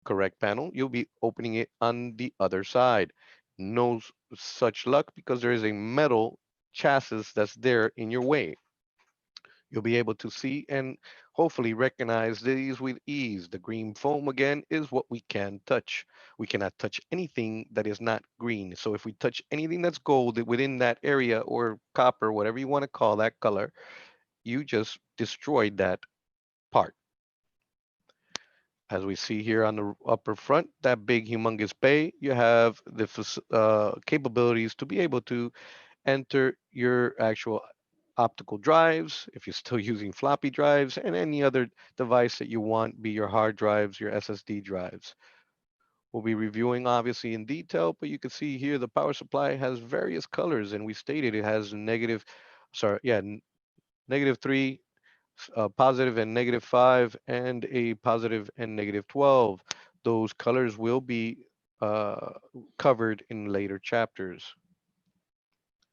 correct panel, you'll be opening it on the other side. No such luck because there is a metal chassis that's there in your way. You'll be able to see and hopefully recognize these with ease. The green foam again is what we can touch. We cannot touch anything that is not green. So if we touch anything that's gold within that area or copper, whatever you want to call that color, you just destroyed that part. As we see here on the upper front, that big humongous bay, you have the capabilities to be able to enter your actual optical drives, if you're still using floppy drives, and any other device that you want, be your hard drives, your SSD drives. We'll be reviewing obviously in detail, but you can see here the power supply has various colors, and we stated it has negative, sorry, yeah, -3, positive and -5, and a positive and -12. Those colors will be uh, covered in later chapters.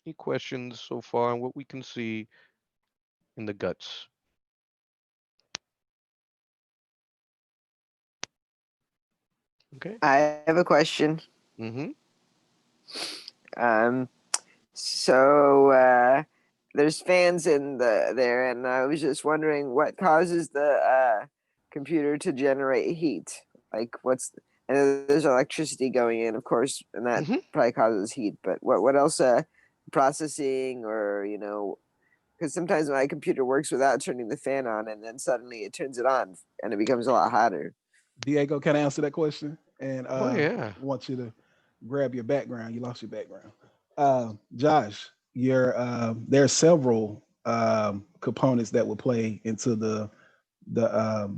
Any questions so far on what we can see in the guts? Okay. I have a question. Mm-hmm. Um, so there's fans in there, and I was just wondering what causes the computer to generate heat. Like, and there's electricity going in, of course, and that Mm-hmm. probably causes heat. But what else? Processing, or because sometimes my computer works without turning the fan on, and then suddenly it turns it on, and it becomes a lot hotter. Diego, can I answer that question? And Oh yeah. want you to grab your background. You lost your background. Josh, there are several components that will play into the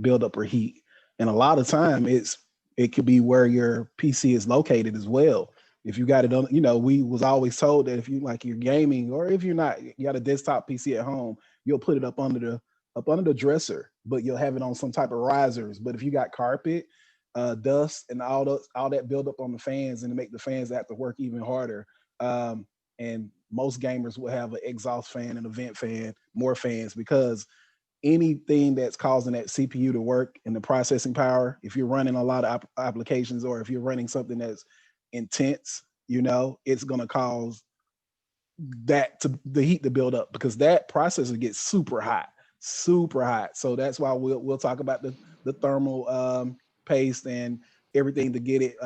buildup or heat, and a lot of time it could be where your PC is located as well. If you got it on, we was always told that if you like you're gaming, or if you're not, you got a desktop PC at home, you'll put it up under the dresser, but you'll have it on some type of risers. But if you got carpet, dust, and all that build up on the fans, and to make the fans have to work even harder. And most gamers will have an exhaust fan and a vent fan, more fans, because anything that's causing that CPU to work and the processing power, if you're running a lot of applications, or if you're running something that's intense, it's going to cause the heat to build up, because that processor gets super hot, super hot. So that's why we'll talk about the thermal paste and everything to get it,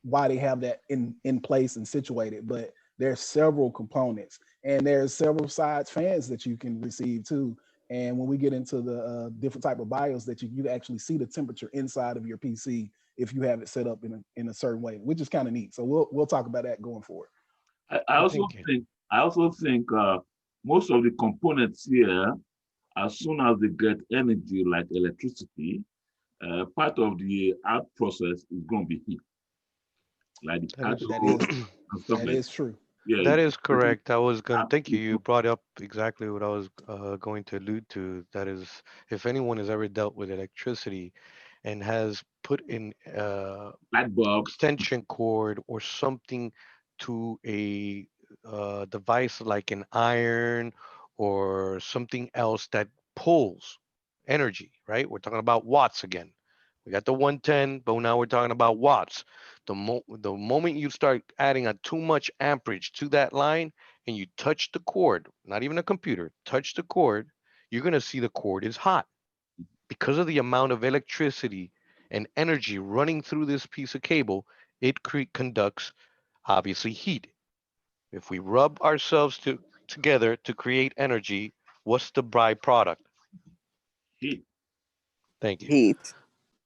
why they have that in place and situated. But there's several components, and there's several sides fans that you can receive too. And when we get into the different type of BIOS, that you actually see the temperature inside of your PC if you have it set up in a certain way, which is kind of neat. So we'll talk about that going forward. I I also think think most of the components here, as soon as they get energy like electricity, part of the out process is going to be heat, like the that is That cathode is and stuff that like is that. true. Yeah, that is correct. I was going to thank you. You absolutely. brought up exactly what I was going to allude to. That is, if anyone has ever dealt with electricity and has put in Light bulb. extension cord or something to a device like an iron or something else that pulls energy, right? We're talking about watts again. We got the 110, but now we're talking about watts. The moment you start adding a too much amperage to that line and you touch the cord, not even a computer, touch the cord, you're going to see the cord is hot because of the amount of electricity and energy running through this piece of cable. It conducts obviously heat. If we rub ourselves together to create energy, what's the byproduct? Heat. Thank you. Heat.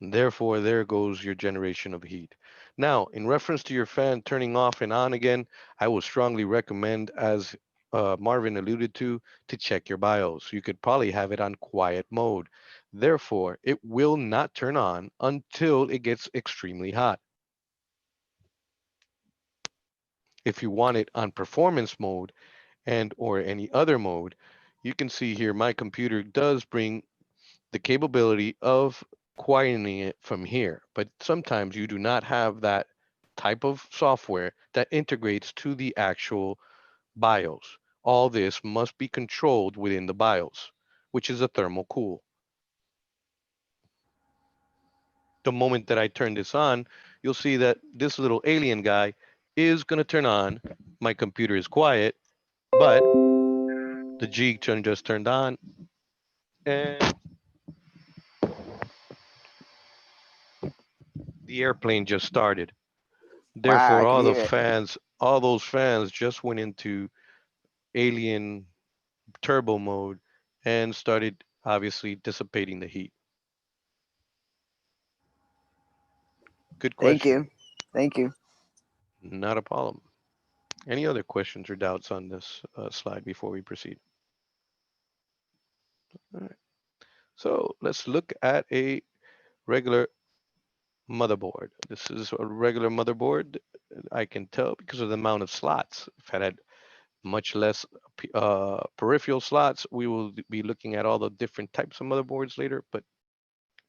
Therefore, there goes your generation of heat. Now, in reference to your fan turning off and on again, I would strongly recommend, as Marvin alluded to check your BIOS. You could probably have it on quiet mode. Therefore, it will not turn on until it gets extremely hot. If you want it on performance mode and or any other mode, you can see here my computer does bring the capability of quietening it from here, but sometimes you do not have that type of software that integrates to the actual BIOS. All this must be controlled within the BIOS, which is a thermal cool. the moment that I turn this on, you'll see that this little alien guy is going to turn on. My computer is quiet, but the G turn just turned on and the airplane just started. Wow, Therefore, I can all the hear it. fans, all those fans just went into alien turbo mode and started obviously dissipating the heat. Good Thank question. you. Thank you. Not a problem. Any other questions or doubts on this slide before we proceed? All right. So let's look at a regular motherboard. This is a regular motherboard. I can tell because of the amount of slots. If I had much less peripheral slots, we will be looking at all the different types of motherboards later, but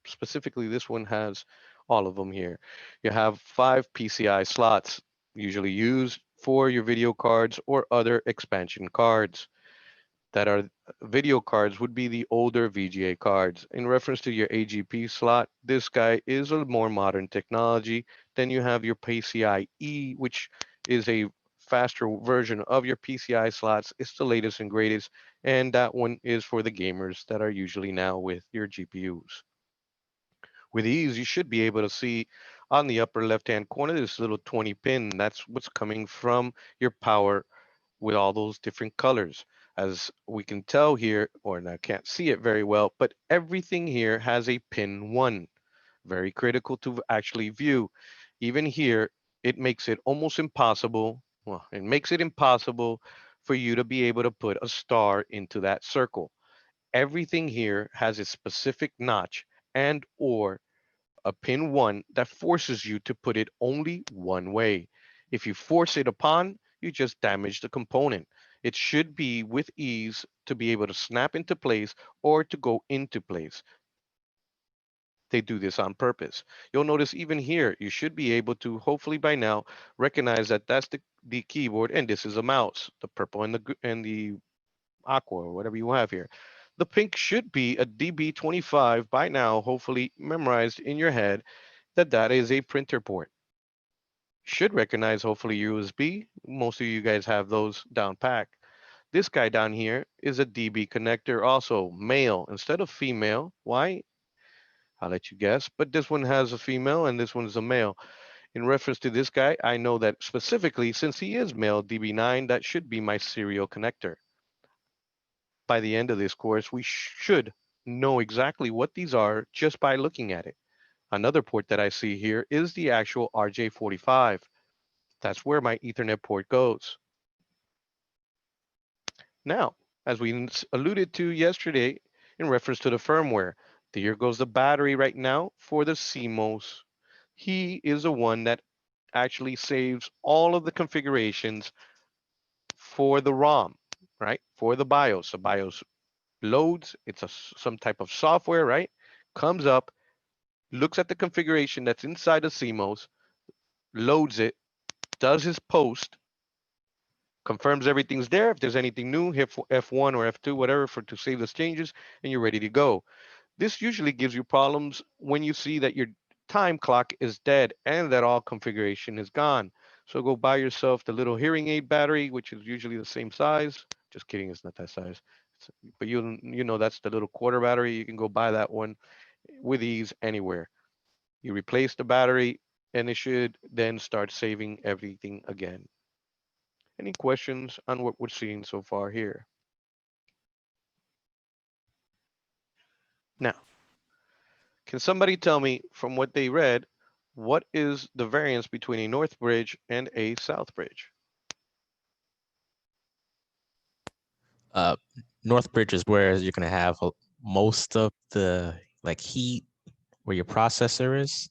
specifically this one has all of them here. You have 5 PCI slots, usually used for your video cards or other expansion cards that are video cards would be the older VGA cards. In reference to your AGP slot, this guy is a more modern technology. Then you have your PCIe, which is a faster version of your PCI slots. It's the latest and greatest, and that one is for the gamers that are usually now with your GPUs. With ease, you should be able to see on the upper left-hand corner this little 20 pin. That's what's coming from your power with all those different colors. As we can tell here, or I can't see it very well, but everything here has a pin 1. Very critical to actually view. Even here, it makes it almost impossible. Well, it makes it impossible for you to be able to put a star into that circle. Everything here has a specific notch and or a pin 1 that forces you to put it only one way. If you force it upon, you just damage the component. It should be with ease to be able to snap into place or to go into place. They do this on purpose. You'll notice even here, you should be able to, hopefully by now, recognize that that's the keyboard and this is a mouse, the purple and the aqua or whatever you have here. The pink should be a DB25 by now, hopefully memorized in your head that that is a printer port. Should recognize hopefully USB. Most of you guys have those down pack. This guy down here is a DB connector, also male instead of female. Why? I'll let you guess, but this one has a female and this one is a male. In reference to this guy, I know that specifically since he is male DB9, that should be my serial connector. By the end of this course, we should know exactly what these are just by looking at it. Another port that I see here is the actual RJ45. That's where my Ethernet port goes. Now, as we alluded to yesterday in reference to the firmware, here goes the battery right now for the CMOS. He is the one that actually saves all of the configurations for the ROM, right? For the BIOS. The BIOS loads, it's some type of software, right? Comes up, looks at the configuration that's inside the CMOS, loads it, does his post, confirms everything's there. If there's anything new, hit F1 or F2, whatever, for to save those changes, and you're ready to go. This usually gives you problems when you see that your time clock is dead and that all configuration is gone. So go buy yourself the little hearing aid battery, which is usually the same size. Just kidding, it's not that size. But you know that's the little quarter battery. You can go buy that one with ease anywhere. You replace the battery and it should then start saving everything again. Any questions on what we're seeing so far here? Now, can somebody tell me from what they read, what is the variance between a north bridge and a south bridge? Uh, North Bridge is where you're gonna have most of the like heat where your processor is,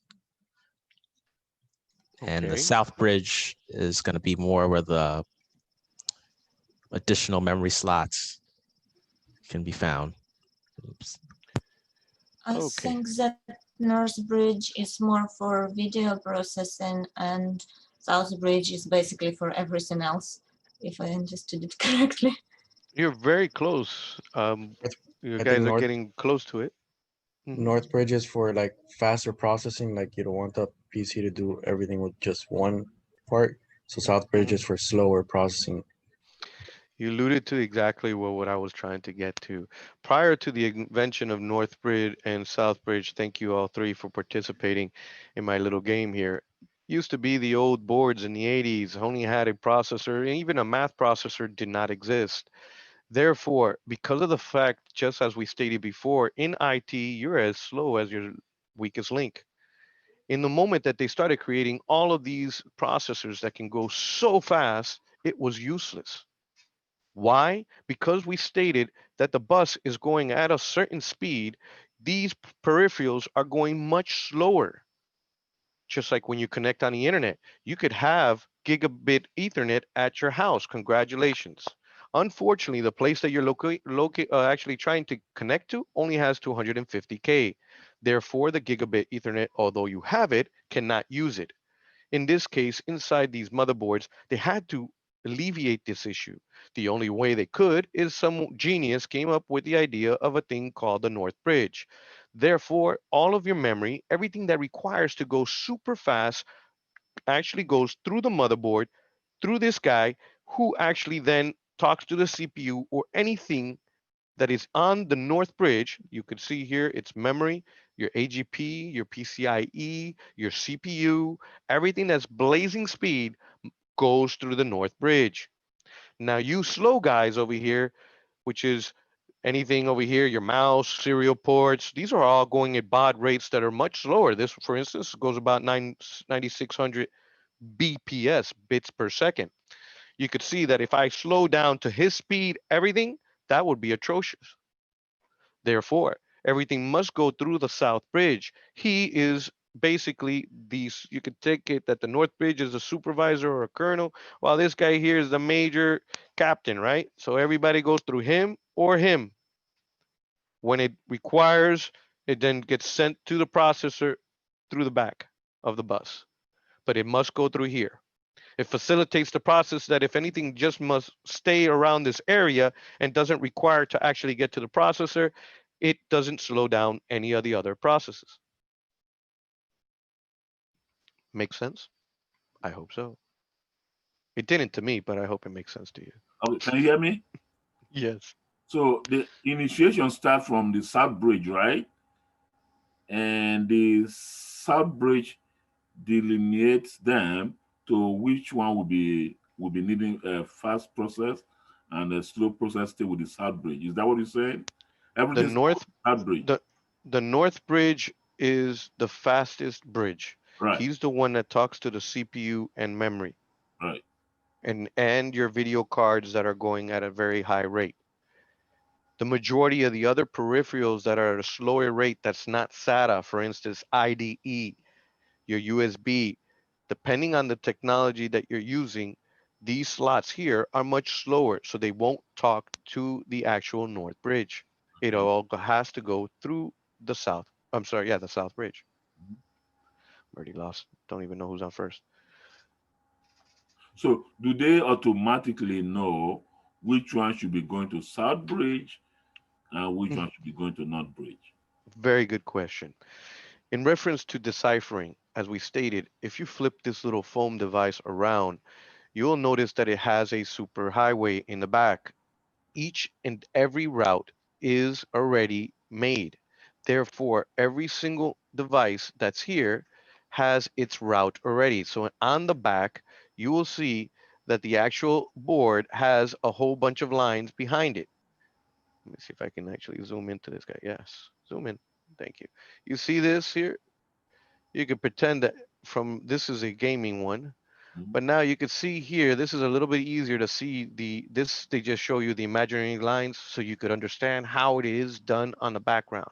and the Okay. South Bridge is gonna be more where the additional memory slots can be found. Oops. I Okay. think that North Bridge is more for video processing and South Bridge is basically for everything else, if I understood it correctly. You're very close. You I guys think are North getting close to it. Mhm. North Bridge is for like faster processing, like you don't want the PC to do everything with just one part. So South Bridge Mhm. is for slower processing. You alluded to exactly what I was trying to get to. Prior to the invention of Northbridge and Southbridge, thank you all three for participating in my little game here. Used to be the old boards in the 80s, only had a processor, and even a math processor did not exist. Therefore, because of the fact, just as we stated before, in IT, you're as slow as your weakest link. In the moment that they started creating all of these processors that can go so fast, it was useless. Why? Because we stated that the bus is going at a certain speed, these peripherals are going much slower. Just like when you connect on the internet, you could have gigabit Ethernet at your house. Congratulations. Unfortunately, the place that you're actually trying to connect to only has 250K. Therefore, the gigabit Ethernet, although you have it, cannot use it. In this case, inside these motherboards, they had to alleviate this issue. The only way they could is some genius came up with the idea of a thing called the North Bridge. Therefore, all of your memory, everything that requires to go super fast, actually goes through the motherboard, through this guy, who actually then talks to the CPU or anything that is on the North Bridge. You can see here it's memory, your AGP, your PCIe, your CPU, everything that's blazing speed goes through the North Bridge. Now, you slow guys over here, which is anything over here, your mouse, serial ports, these are all going at baud rates that are much slower. This, for instance, goes about 9600 BPS, bits per second. You could see that if I slow down to his speed, everything, that would be atrocious. Therefore, everything must go through the South Bridge. He is basically these, you could take it that the North Bridge is a supervisor or a colonel, while this guy here is the major captain, right? So everybody goes through him or him. When it requires, it then gets sent to the processor through the back of the bus. But it must go through here. It facilitates the process that if anything just must stay around this area and doesn't require to actually get to the processor, it doesn't slow down any of the other processes. Make sense? I hope so. It didn't to me, but I hope it makes sense to you. Okay, can you hear me? Yes. So the initiation starts from the South Bridge, right? And the South Bridge delineates them to which one will be needing a fast process and a slow process stay with the South Bridge. Is that what you're saying? The Everything starts with north the South Bridge, the the North Bridge is the fastest bridge. right? He's the one that talks to the CPU and memory Right. and your video cards that are going at a very high rate. The majority of the other peripherals that are at a slower rate that's not SATA, for instance, IDE, your USB, depending on the technology that you're using, these slots here are much slower, so they won't talk to the actual North Bridge. It all has to go through the South. I'm sorry, yeah, the South Bridge. I'm already lost. Don't even know who's on first. So do they automatically know which one should be going to South Bridge and which one should be going to North Bridge? Very good question. In reference to deciphering, as we stated, if you flip this little foam device around, you'll notice that it has a superhighway in the back. Each and every route is already made. Therefore, every single device that's here has its route already. So on the back, you will see that the actual board has a whole bunch of lines behind it. Let me see if I can actually zoom into this guy. Yes, zoom in. Thank you. You see this here? You could pretend that from this is a gaming one, Mhm. but now you can see here, this is a little bit easier to see this, they just show you the imaginary lines so you could understand how it is done on the background.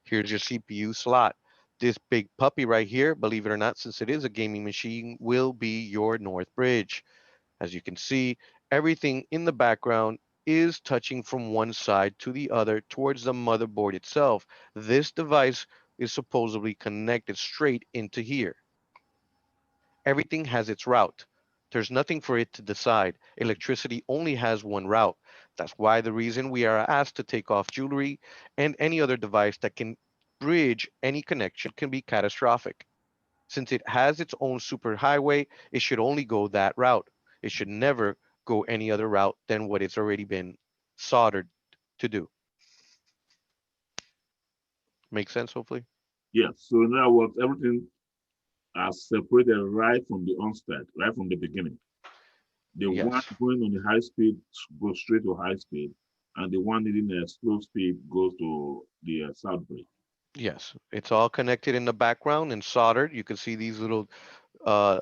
Here's your CPU slot. This big puppy right here, believe it or not, since it is a gaming machine, will be your North Bridge. As you can see, everything in the background is touching from one side to the other towards the motherboard itself. This device is supposedly connected straight into here. Everything has its route. There's nothing for it to decide. Electricity only has one route. That's why the reason we are asked to take off jewelry and any other device that can bridge any connection can be catastrophic. Since it has its own superhighway, it should only go that route. It should never go any other route than what it's already been soldered to do. Make sense, hopefully? Yes. So in other words, everything are separated right from the onset, right from the beginning. The one Yes. going on the high speed goes straight to high speed, and the one needing a slow speed goes to the south bridge. Yes. It's all connected in the background and soldered. You can see these little uh,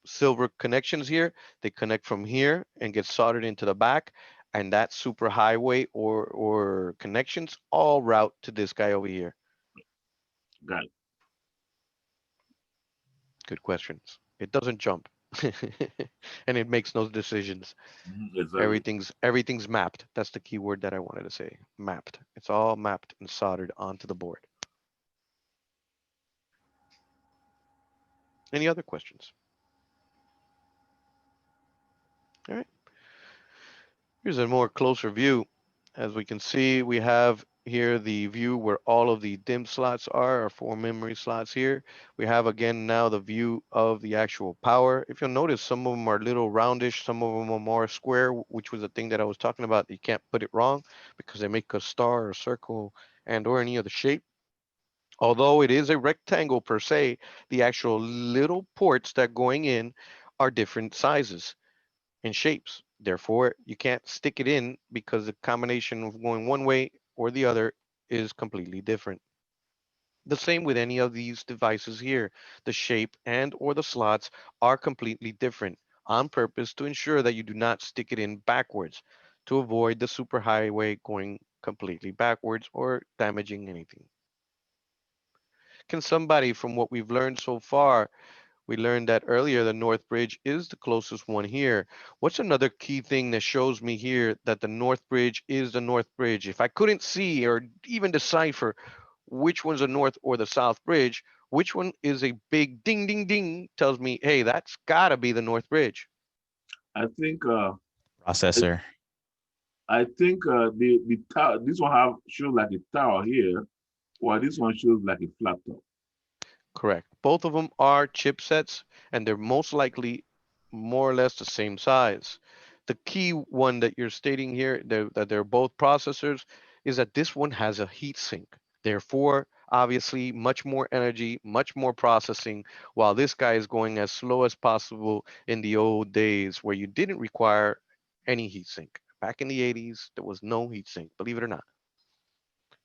silver connections here. They connect from here and get soldered into the back. And that super highway or connections all route to this guy over here. Got it. Good questions. It doesn't jump. And it makes no decisions. Exactly. Everything's mapped. That's the key word that I wanted to say. Mapped. It's all mapped and soldered onto the board. Any other questions? All right. Here's a more closer view. As we can see, we have here the view where all of the DIMM slots are, our four memory slots here. We have again now the view of the actual power. If you'll notice, some of them are little roundish, some of them are more square, which was the thing that I was talking about. You can't put it wrong because they make a star or circle and or any other shape. Although it is a rectangle per se, the actual little ports that going in are different sizes and shapes. Therefore, you can't stick it in because the combination of going one way or the other is completely different. The same with any of these devices here. The shape and or the slots are completely different on purpose to ensure that you do not stick it in backwards to avoid the superhighway going completely backwards or damaging anything. Can somebody, from what we've learned so far, we learned that earlier the North Bridge is the closest one here. What's another key thing that shows me here that the North Bridge is the North Bridge? If I couldn't see or even decipher which one's the North or the South Bridge, which one is a big ding ding ding tells me, hey, that's gotta be the North Bridge. I think I, Processor. I think the tower, this one have shows like a tower here, while this one shows like a flat top. Correct. Both of them are chipsets, and they're most likely more or less the same size. The key one that you're stating here, that they're both processors, is that this one has a heat sink. Therefore, obviously, much more energy, much more processing, while this guy is going as slow as possible in the old days where you didn't require any heat sink. Back in the 80s, there was no heat sink, believe it or not.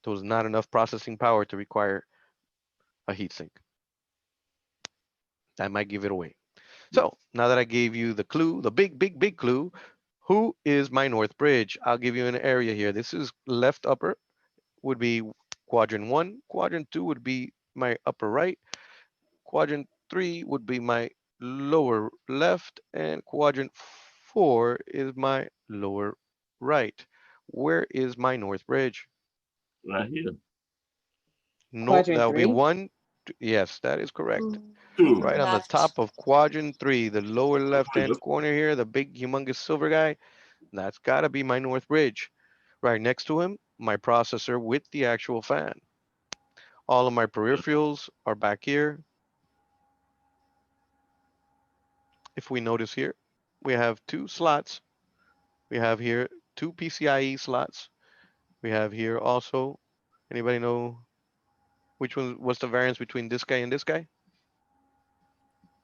There was not enough processing power to require a heat sink. That might give it away. Yes. So now that I gave you the clue, the big clue, who is my North Bridge? I'll give you an area here. This is left upper would be quadrant one. Quadrant two would be my upper right. Quadrant three would be my lower left. And quadrant four is my lower right. Where is my North Bridge? Right here. No, Quadrant that would be three. one. Yes, that is correct. Two. Right on the Left. top of quadrant three, the lower left hand Yes. corner here, the big humongous silver guy. That's gotta be my North Bridge. Right next to him, my processor with the actual fan. All of my peripherals are back here. If we notice here, we have two slots. We have here two PCIe slots. We have here also, anybody know which one, what's the variance between this guy and this guy?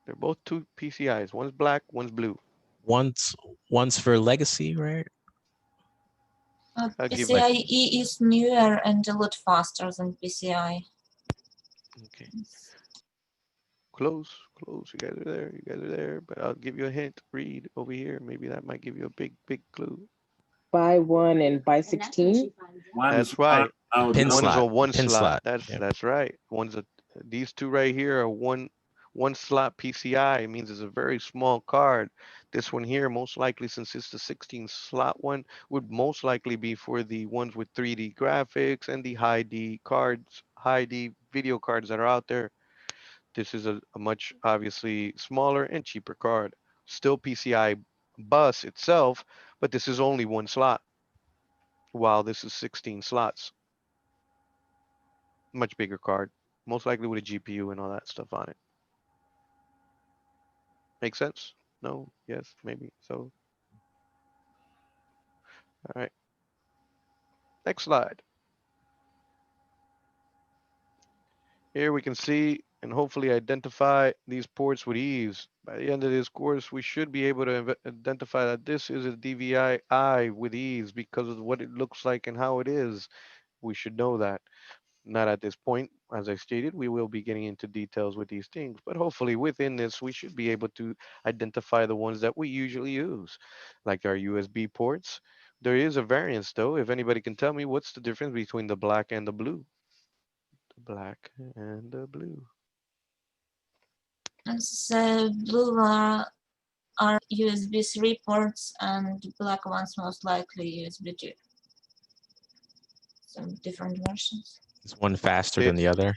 They're both two PCIs. One's black, one's blue. Once once for legacy, right? I'll give my, PCIe is newer and a lot faster than PCI. okay, close, close. You guys are there. You guys are there. But I'll give you a hint. Read over here. Maybe that might give you a big clue. By one and by 16. One is That's one. right. Now the Pin One other is a slot. one Pin slot. slot. That's Yeah. that's right. One's a these two right here are one slot PCI. It means it's a very small card. This one here, most likely since it's the 16 slot one, would most likely be for the ones with 3D graphics and the high D cards, high D video cards that are out there. This is a much obviously smaller and cheaper card. Still PCI bus itself, but this is only one slot, while this is 16 slots. Much bigger card, most likely with a GPU and all that stuff on it. Make sense? No? Yes? Maybe? So, all right. Next slide. Here we can see and hopefully identify these ports with ease. By the end of this course, we should be able to identify that this is a DVI with ease because of what it looks like and how it is. We should know that. Not at this point, as I stated, we will be getting into details with these things, but hopefully within this, we should be able to identify the ones that we usually use, like our USB ports. There is a variance though. If anybody can tell me what's the difference between the black and the blue? The black and the blue. The blue are USB 3 ports, and the black ones most likely USB 2. Some different versions. Is one faster than It the other?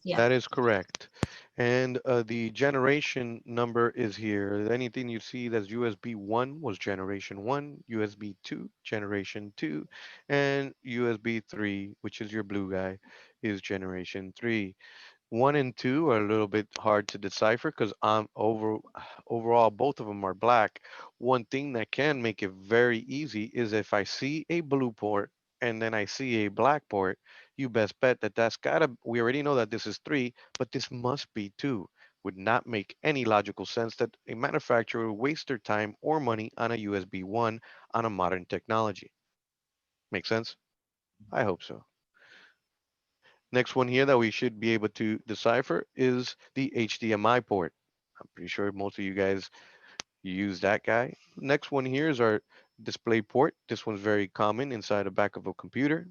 Yeah. That is correct. And the generation number is here. Anything you see that's USB 1 was generation 1, USB 2, generation 2, and USB 3, which is your blue guy, is generation 3. One and two are a little bit hard to decipher because overall both of them are black. One thing that can make it very easy is if I see a blue port and then I see a black port, you best bet that that's gotta. We already know that this is three, but this must be two. Would not make any logical sense that a manufacturer would waste their time or money on a USB one on a modern technology. Make sense? I hope so. Next one here that we should be able to decipher is the HDMI port. I'm pretty sure most of you guys use that guy. Next one here is our display port. This one's very common inside the back of a computer.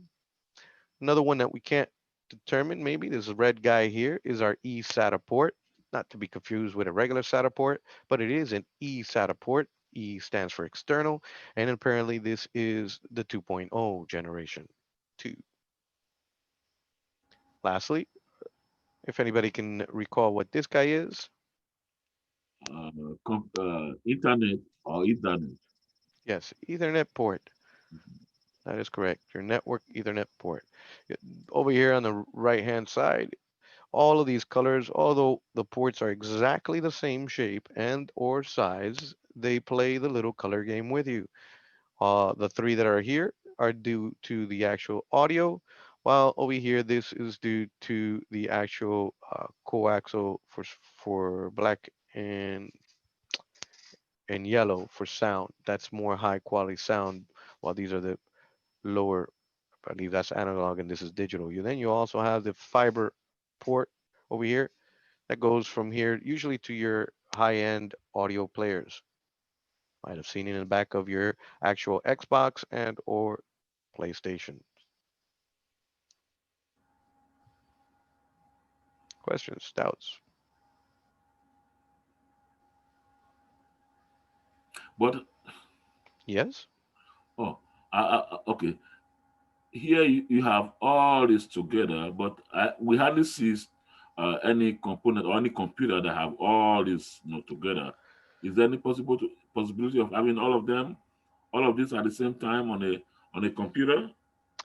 Another one that we can't determine, maybe this red guy here is our eSATA port. Not to be confused with a regular SATA port, but it is an eSATA port. E stands for external, and apparently this is the 2.0 generation. Two. Lastly, if anybody can recall what this guy is, Internet or Ethernet. yes, Ethernet port. That is correct. Your network Ethernet port. Over here on the right hand side, all of these colors, although the ports are exactly the same shape and or size, they play the little color game with you. The three that are here are due to the actual audio, while over here this is due to the actual coaxial for black and yellow for sound. That's more high quality sound, while these are the lower, I believe that's analog and this is digital. You also have the fiber port over here that goes from here usually to your high-end audio players. Might have seen it in the back of your actual Xbox and or PlayStation. Questions, doubts? But Yes? oh, okay. Here you have all this together, but we hardly see any component or any computer that have all this together. Is there any possibility of having all of this at the same time on a computer?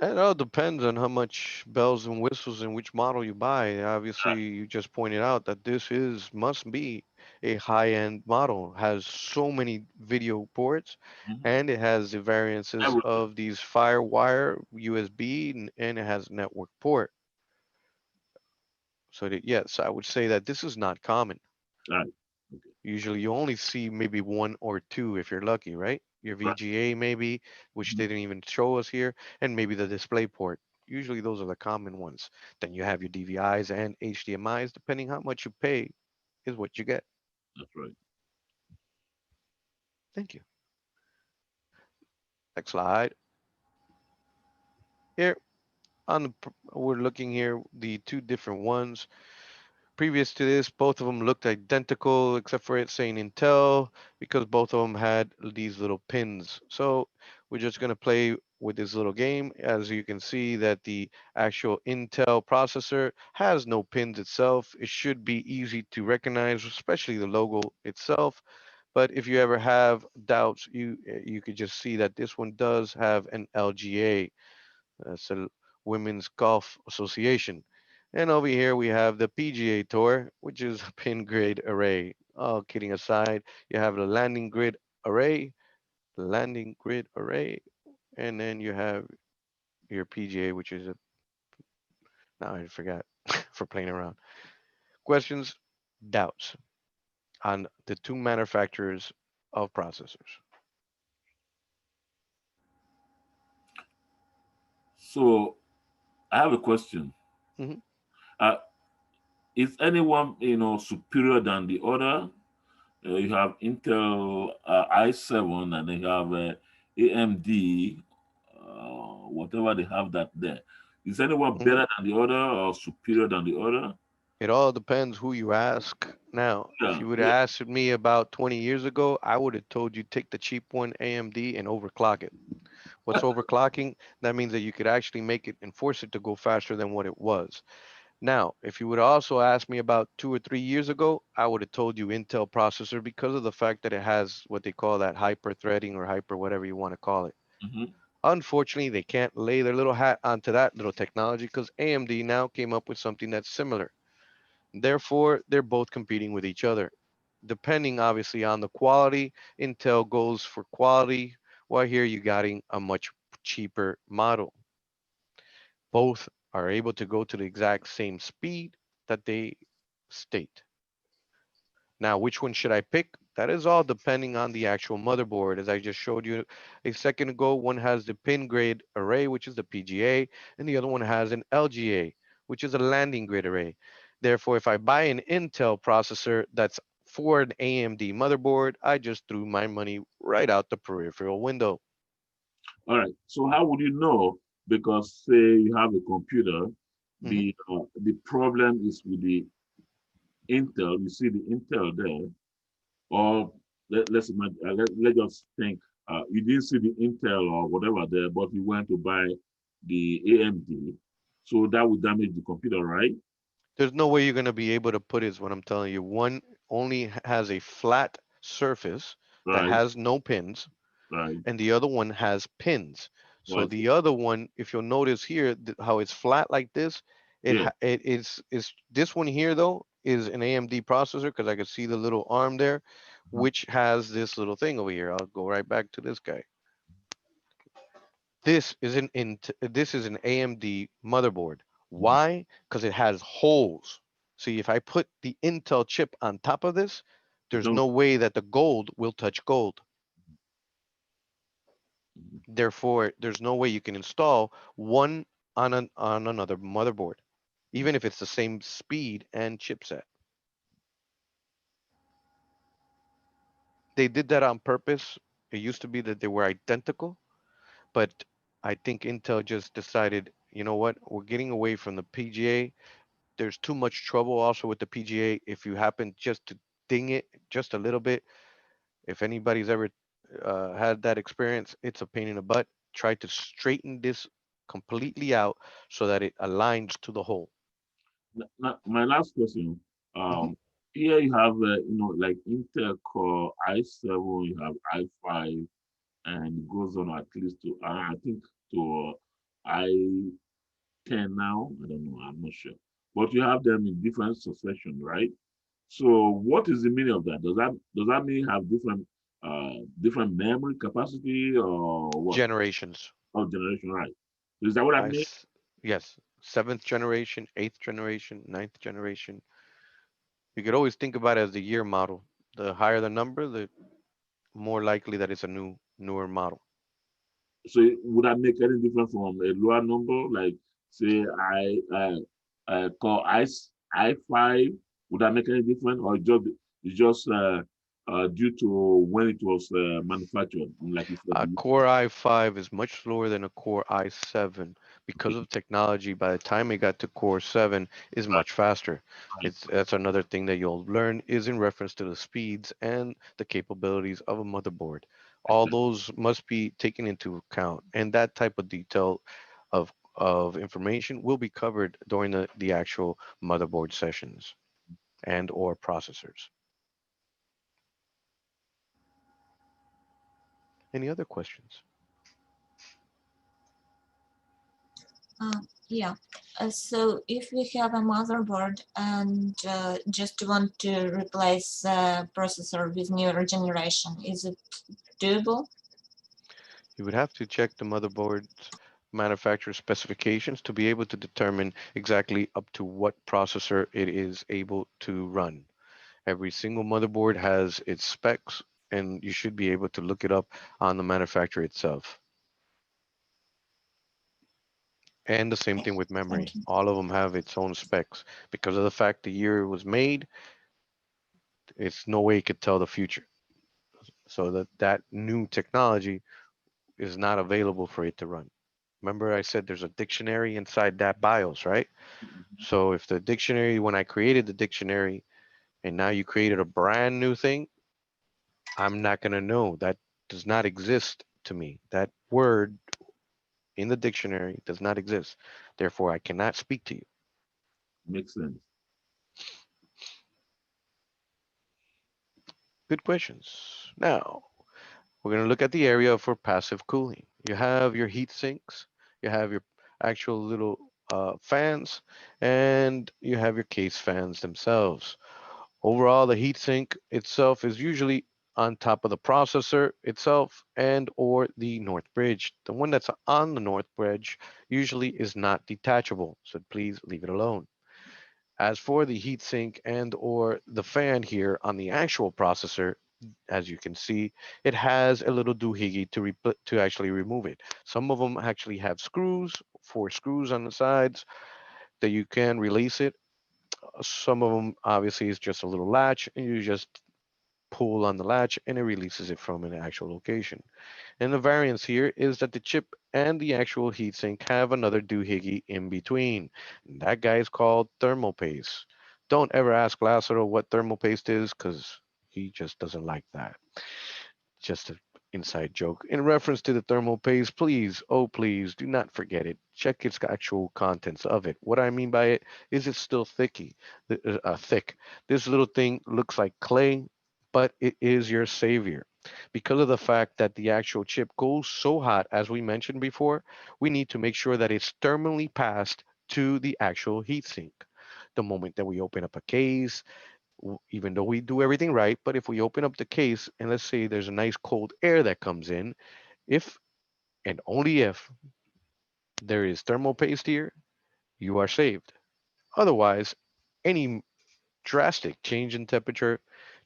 It all depends on how much bells and whistles and which model you buy. Obviously, you just pointed out that this is must be a high-end model. Has so many video ports, Mhm. and it has the variances Everything. of these FireWire, USB, and it has network port. So that, yes, I would say that this is not common. Right. Okay. Usually, you only see maybe one or two if you're lucky, right? Your Right. VGA maybe, which they Mhm. didn't even show us here, and maybe the display port. Usually, those are the common ones. Then you have your DVIs and HDMIs, depending how much you pay, is what you get. That's right. Thank you. Next slide. Here on we're looking here the two different ones. Previous to this, both of them looked identical except for it saying Intel because both of them had these little pins. So we're just going to play with this little game. As you can see that the actual Intel processor has no pins itself. It should be easy to recognize, especially the logo itself. But if you ever have doubts, you could just see that this one does have an LGA. That's a Women's Golf Association. And over here we have the PGA Tour, which is a pin grid array. Oh, kidding aside, you have the landing grid array, and then you have your PGA, which is a now I forgot for playing around. Questions, doubts on the two manufacturers of processors. So I have a question. Hmm. Uh, is anyone superior than the other? You have Intel i7 and they have AMD, whatever they have that there. Is anyone Hmm. better than the other or superior than the other? It all depends who you ask. Now, if Yeah, you would have yeah. asked me about 20 years ago, I would have told you take the cheap one, AMD, and overclock it. What's overclocking? That means that you could actually make it and force it to go faster than what it was. Now, if you would also ask me about 2 or 3 years ago, I would have told you Intel processor because of the fact that it has what they call that hyper threading or hyper whatever you want to call it. Hmm. Unfortunately, they can't lay their little hat onto that little technology because AMD now came up with something that's similar. Therefore, they're both competing with each other. Depending obviously on the quality, Intel goes for quality, while here you're getting a much cheaper model. Both are able to go to the exact same speed that they state. Now, which one should I pick? That is all depending on the actual motherboard. As I just showed you a second ago, one has the pin grade array, which is the PGA, and the other one has an LGA, which is a landing grid array. Therefore, if I buy an Intel processor that's for an AMD motherboard, I just threw my money right out the peripheral window. All right. So how would you know? Because say you have a computer, Hmm. the problem is with the Intel. You see the Intel there, or let's imagine, let's just think you didn't see the Intel or whatever there, but you went to buy the AMD, so that would damage the computer, right? There's no way you're going to be able to put it, is what I'm telling you. One only has a flat surface that Right, has no pins, right. and the other one has pins. So Right. the other one, if you'll notice here, how it's flat like this, Yeah. it is this one here though is an AMD processor because I can see the little arm there, Mhm. which has this little thing over here. I'll go right back to this guy. This is an AMD motherboard. Why? Because it has holes. See, if I put the Intel chip on top of this, It's there's not. no way that the gold will touch gold. Therefore, there's no way you can install one on another motherboard, even if it's the same speed and chipset. They did that on purpose. It used to be that they were identical, but I think Intel just decided, you know what, we're getting away from the PGA. There's too much trouble also with the PGA if you happen just to ding it just a little bit. If anybody's ever had that experience, it's a pain in the butt. Try to straighten this completely out so that it aligns to the hole. Now, my last question. Hmm. Um, Here you have like Intel Core i7, you have i5, and it goes on at least to I think to i10 now. I don't know. I'm not sure, but you have them in different succession, right? So what is the meaning of that? Does that mean have different memory capacity or what? Generations. Or generation, right? So is that what I I mean? s- yes, seventh generation, eighth generation, ninth generation. You could always think about it as the year model. The higher the number, the more likely that it's a newer model. So would that make any difference from a lower number? Like say I call I5, would that make any difference? Or it's just due to when it was manufactured? Like you said, A Core i5 is much slower than a Core i7 because of technology. By the time it got to Core 7, is right, much faster. right. It's That's another thing that you'll learn is in reference to the speeds and the capabilities of a motherboard. All Okay. those must be taken into account, and that type of detail of information will be covered during the actual motherboard sessions and or processors. Any other questions? Yeah. So if we have a motherboard and just want to replace the processor with newer generation, is it doable? You would have to check the motherboard's manufacturer specifications to be able to determine exactly up to what processor it is able to run. Every single motherboard has its specs, and you should be able to look it up on the manufacturer itself. And the same thing with Thank memory. you. All of them have its own specs. Because of the fact the year it was made, it's no way it could tell the future. So that new technology is not available for it to run. Remember I said there's a dictionary inside that BIOS, right? Mhm. So if the dictionary, when I created the dictionary, and now you created a brand new thing, I'm not going to know. That does not exist to me. That word in the dictionary does not exist. Therefore, I cannot speak to you. Makes sense. Good questions. Now, we're going to look at the area for passive cooling. You have your heat sinks, you have your actual little fans, and you have your case fans themselves. Overall, the heatsink itself is usually on top of the processor itself and or the north bridge. The one that's on the north bridge usually is not detachable, so please leave it alone. As for the heatsink and or the fan here on the actual processor, as you can see, it has a little doohickey to actually remove it. Some of them actually have screws, 4 screws on the sides that you can release it. Some of them obviously is just a little latch and you just pull on the latch and it releases it from an actual location. And the variance here is that the chip and the actual heatsink have another doohickey in between. And that guy is called thermal paste. Don't ever ask Lazaro what thermal paste is because he just doesn't like that. Just an inside joke. In reference to the thermal paste, please, oh please, do not forget it. Check its actual contents of it. What I mean by it is it's still thick. This little thing looks like clay, but it is your savior. Because of the fact that the actual chip goes so hot, as we mentioned before, we need to make sure that it's thermally passed to the actual heatsink. The moment that we open up a case, even though we do everything right, but if we open up the case and let's say there's a nice cold air that comes in, if and only if there is thermal paste here, you are saved. Otherwise, any drastic change in temperature,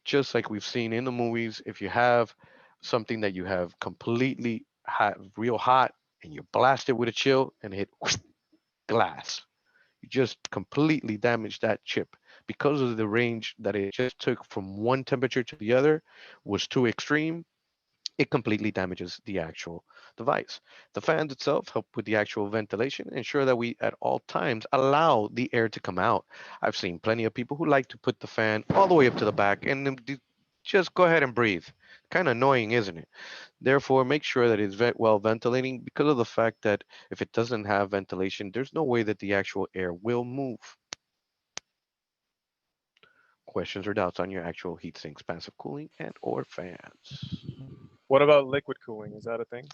just like we've seen in the movies, if you have something that you have completely hot, real hot, and you blast it with a chill and hit glass, you just completely damage that chip because of the range that it just took from one temperature to the other was too extreme. It completely damages the actual device. The fans itself help with the actual ventilation, ensure that we at all times allow the air to come out. I've seen plenty of people who like to put the fan all the way up to the back and then just go ahead and breathe. Kind of annoying, isn't it? Therefore, make sure that it's well ventilating because of the fact that if it doesn't have ventilation, there's no way that the actual air will move. Questions or doubts on your actual heat sinks, passive cooling, and or fans? What about liquid cooling? Is that a thing?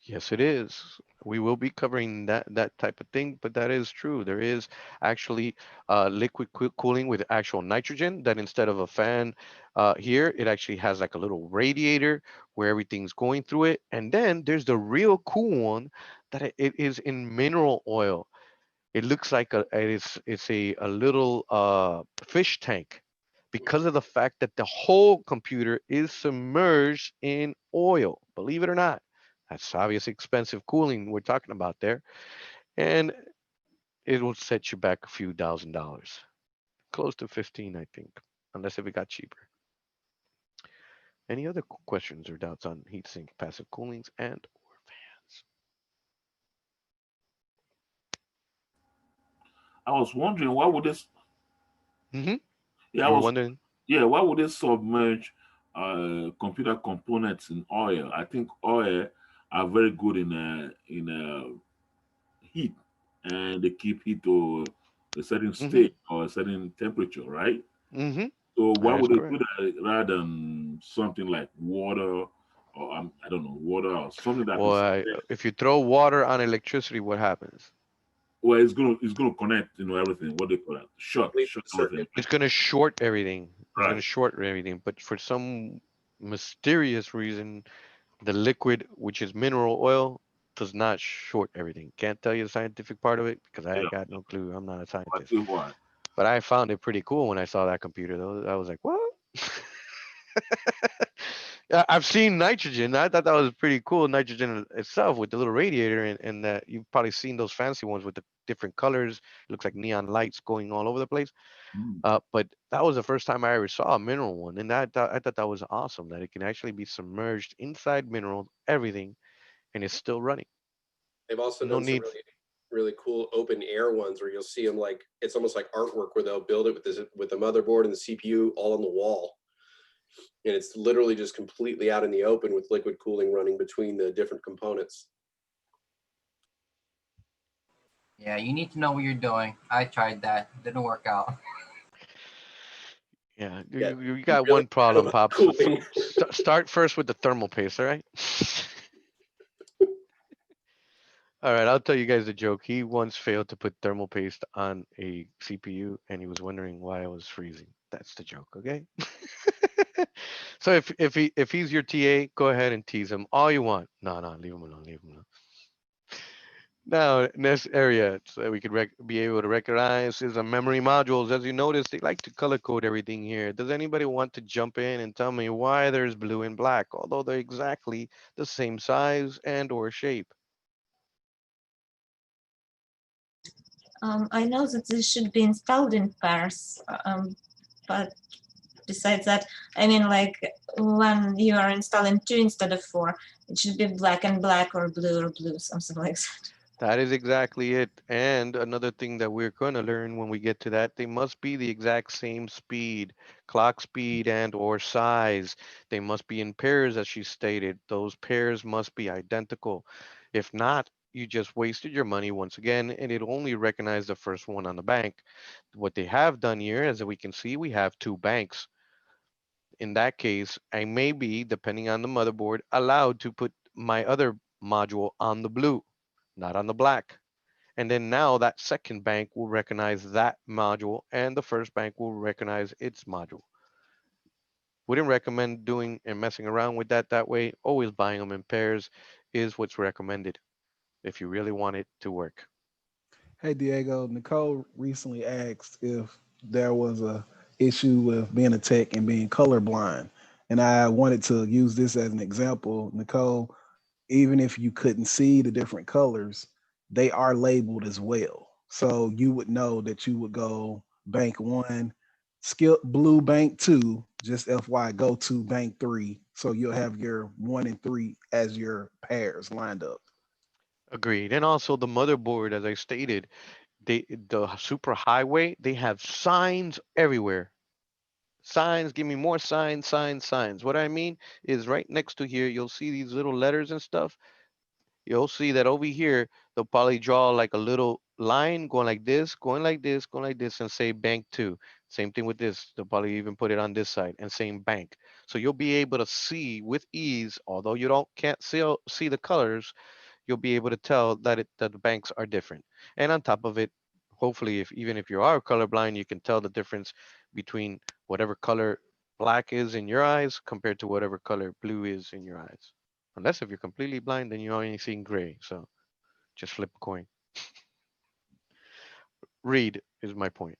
Yes, it is. We will be covering that type of thing, but that is true. There is actually liquid cooling with actual nitrogen that instead of a fan here, it actually has like a little radiator where everything's going through it. And then there's the real cool one that it is in mineral oil. It looks like it's a little fish tank because of the fact that the whole computer is submerged in oil. Believe it or not, that's obviously expensive cooling we're talking about there, and it will set you back a few $1,000, close to 15, I think, unless if it got cheaper. Any other questions or doubts on heatsink, passive coolings, and or fans? I was wondering why would this? Mm-hmm. Yeah, I You were was. wondering. Yeah, why would they submerge computer components in oil? I think oil are very good in heat, and they keep heat to a certain Mm-hmm. state or a certain temperature, right? Mm-hmm. So why That is would they correct. do that rather than something like water or I don't know water or something that Well, is if you throw water on electricity, what happens? Well, it's gonna connect, everything. What do you call that? Complete Shut everything. circuit. It's gonna short everything. It's gonna Right. short everything. But for some mysterious reason, the liquid, which is mineral oil, does not short everything. Can't tell you the scientific part of it because I Yeah. got no clue. I'm not a I scientist. see why. But I found it pretty cool when I saw that computer, though. I was like, what? Yeah, I've seen nitrogen. I thought that was pretty cool. Nitrogen itself with the little radiator, and you've probably seen those fancy ones with the different colors. It looks like neon lights going all over the place. Mm. But that was the first time I ever saw a mineral one, and I thought that was awesome that it can actually be submerged inside mineral everything, and it's still running. They've also No done some need. really cool open air ones where you'll see them like it's almost like artwork where they'll build it with the motherboard and the CPU all on the wall, and it's literally just completely out in the open with liquid cooling running between the different components. Yeah, you need to know what you're doing. I tried that. Didn't work out. Yeah, Yeah, you you got really one know problem, about pops. cooling. Start first with the thermal paste, all right? All right, I'll tell you guys a joke. He once failed to put thermal paste on a CPU, and he was wondering why it was freezing. That's the joke, okay? So if he's your TA, go ahead and tease him all you want. No, no, leave him alone. Leave him alone. Now, next area so we could be able to recognize is the memory modules. As you notice, they like to color code everything here. Does anybody want to jump in and tell me why there's blue and black, although they're exactly the same size and or shape? I know that this should be installed in pairs, but besides that, I mean, like when you are installing 2 instead of 4, it should be black and black or blue, something like that. That is exactly it. And another thing that we're going to learn when we get to that, they must be the exact same speed, clock speed and or size. They must be in pairs, as she stated. Those pairs must be identical. If not, you just wasted your money once again, and it only recognized the first one on the bank. What they have done here, as we can see, we have two banks. In that case, I may be, depending on the motherboard, allowed to put my other module on the blue, not on the black. And then now that second bank will recognize that module and the first bank will recognize its module. Wouldn't recommend doing and messing around with that way. Always buying them in pairs is what's recommended if you really want it to work. Hey Diego, Nicole recently asked if there was a issue with being a tech and being colorblind. And I wanted to use this as an example. Nicole, even if you couldn't see the different colors, they are labeled as well. So you would know that you would go bank one, skip blue bank two, just FY, go to bank three. So you'll have your one and three as your pairs lined up. Agreed. And also the motherboard, as I stated, the super highway, they have signs everywhere. Signs, give me more signs, signs, signs. What I mean is right next to here, you'll see these little letters and stuff. You'll see that over here, they'll probably draw like a little line going like this, going like this, going like this, and say bank two. Same thing with this. They'll probably even put it on this side and same bank. So you'll be able to see with ease, although you don't can't see the colors, you'll be able to tell that the banks are different. And on top of it, hopefully, if even if you are colorblind, you can tell the difference between whatever color black is in your eyes compared to whatever color blue is in your eyes. Unless if you're completely blind, then you're only seeing gray. So just flip a coin. Read is my point.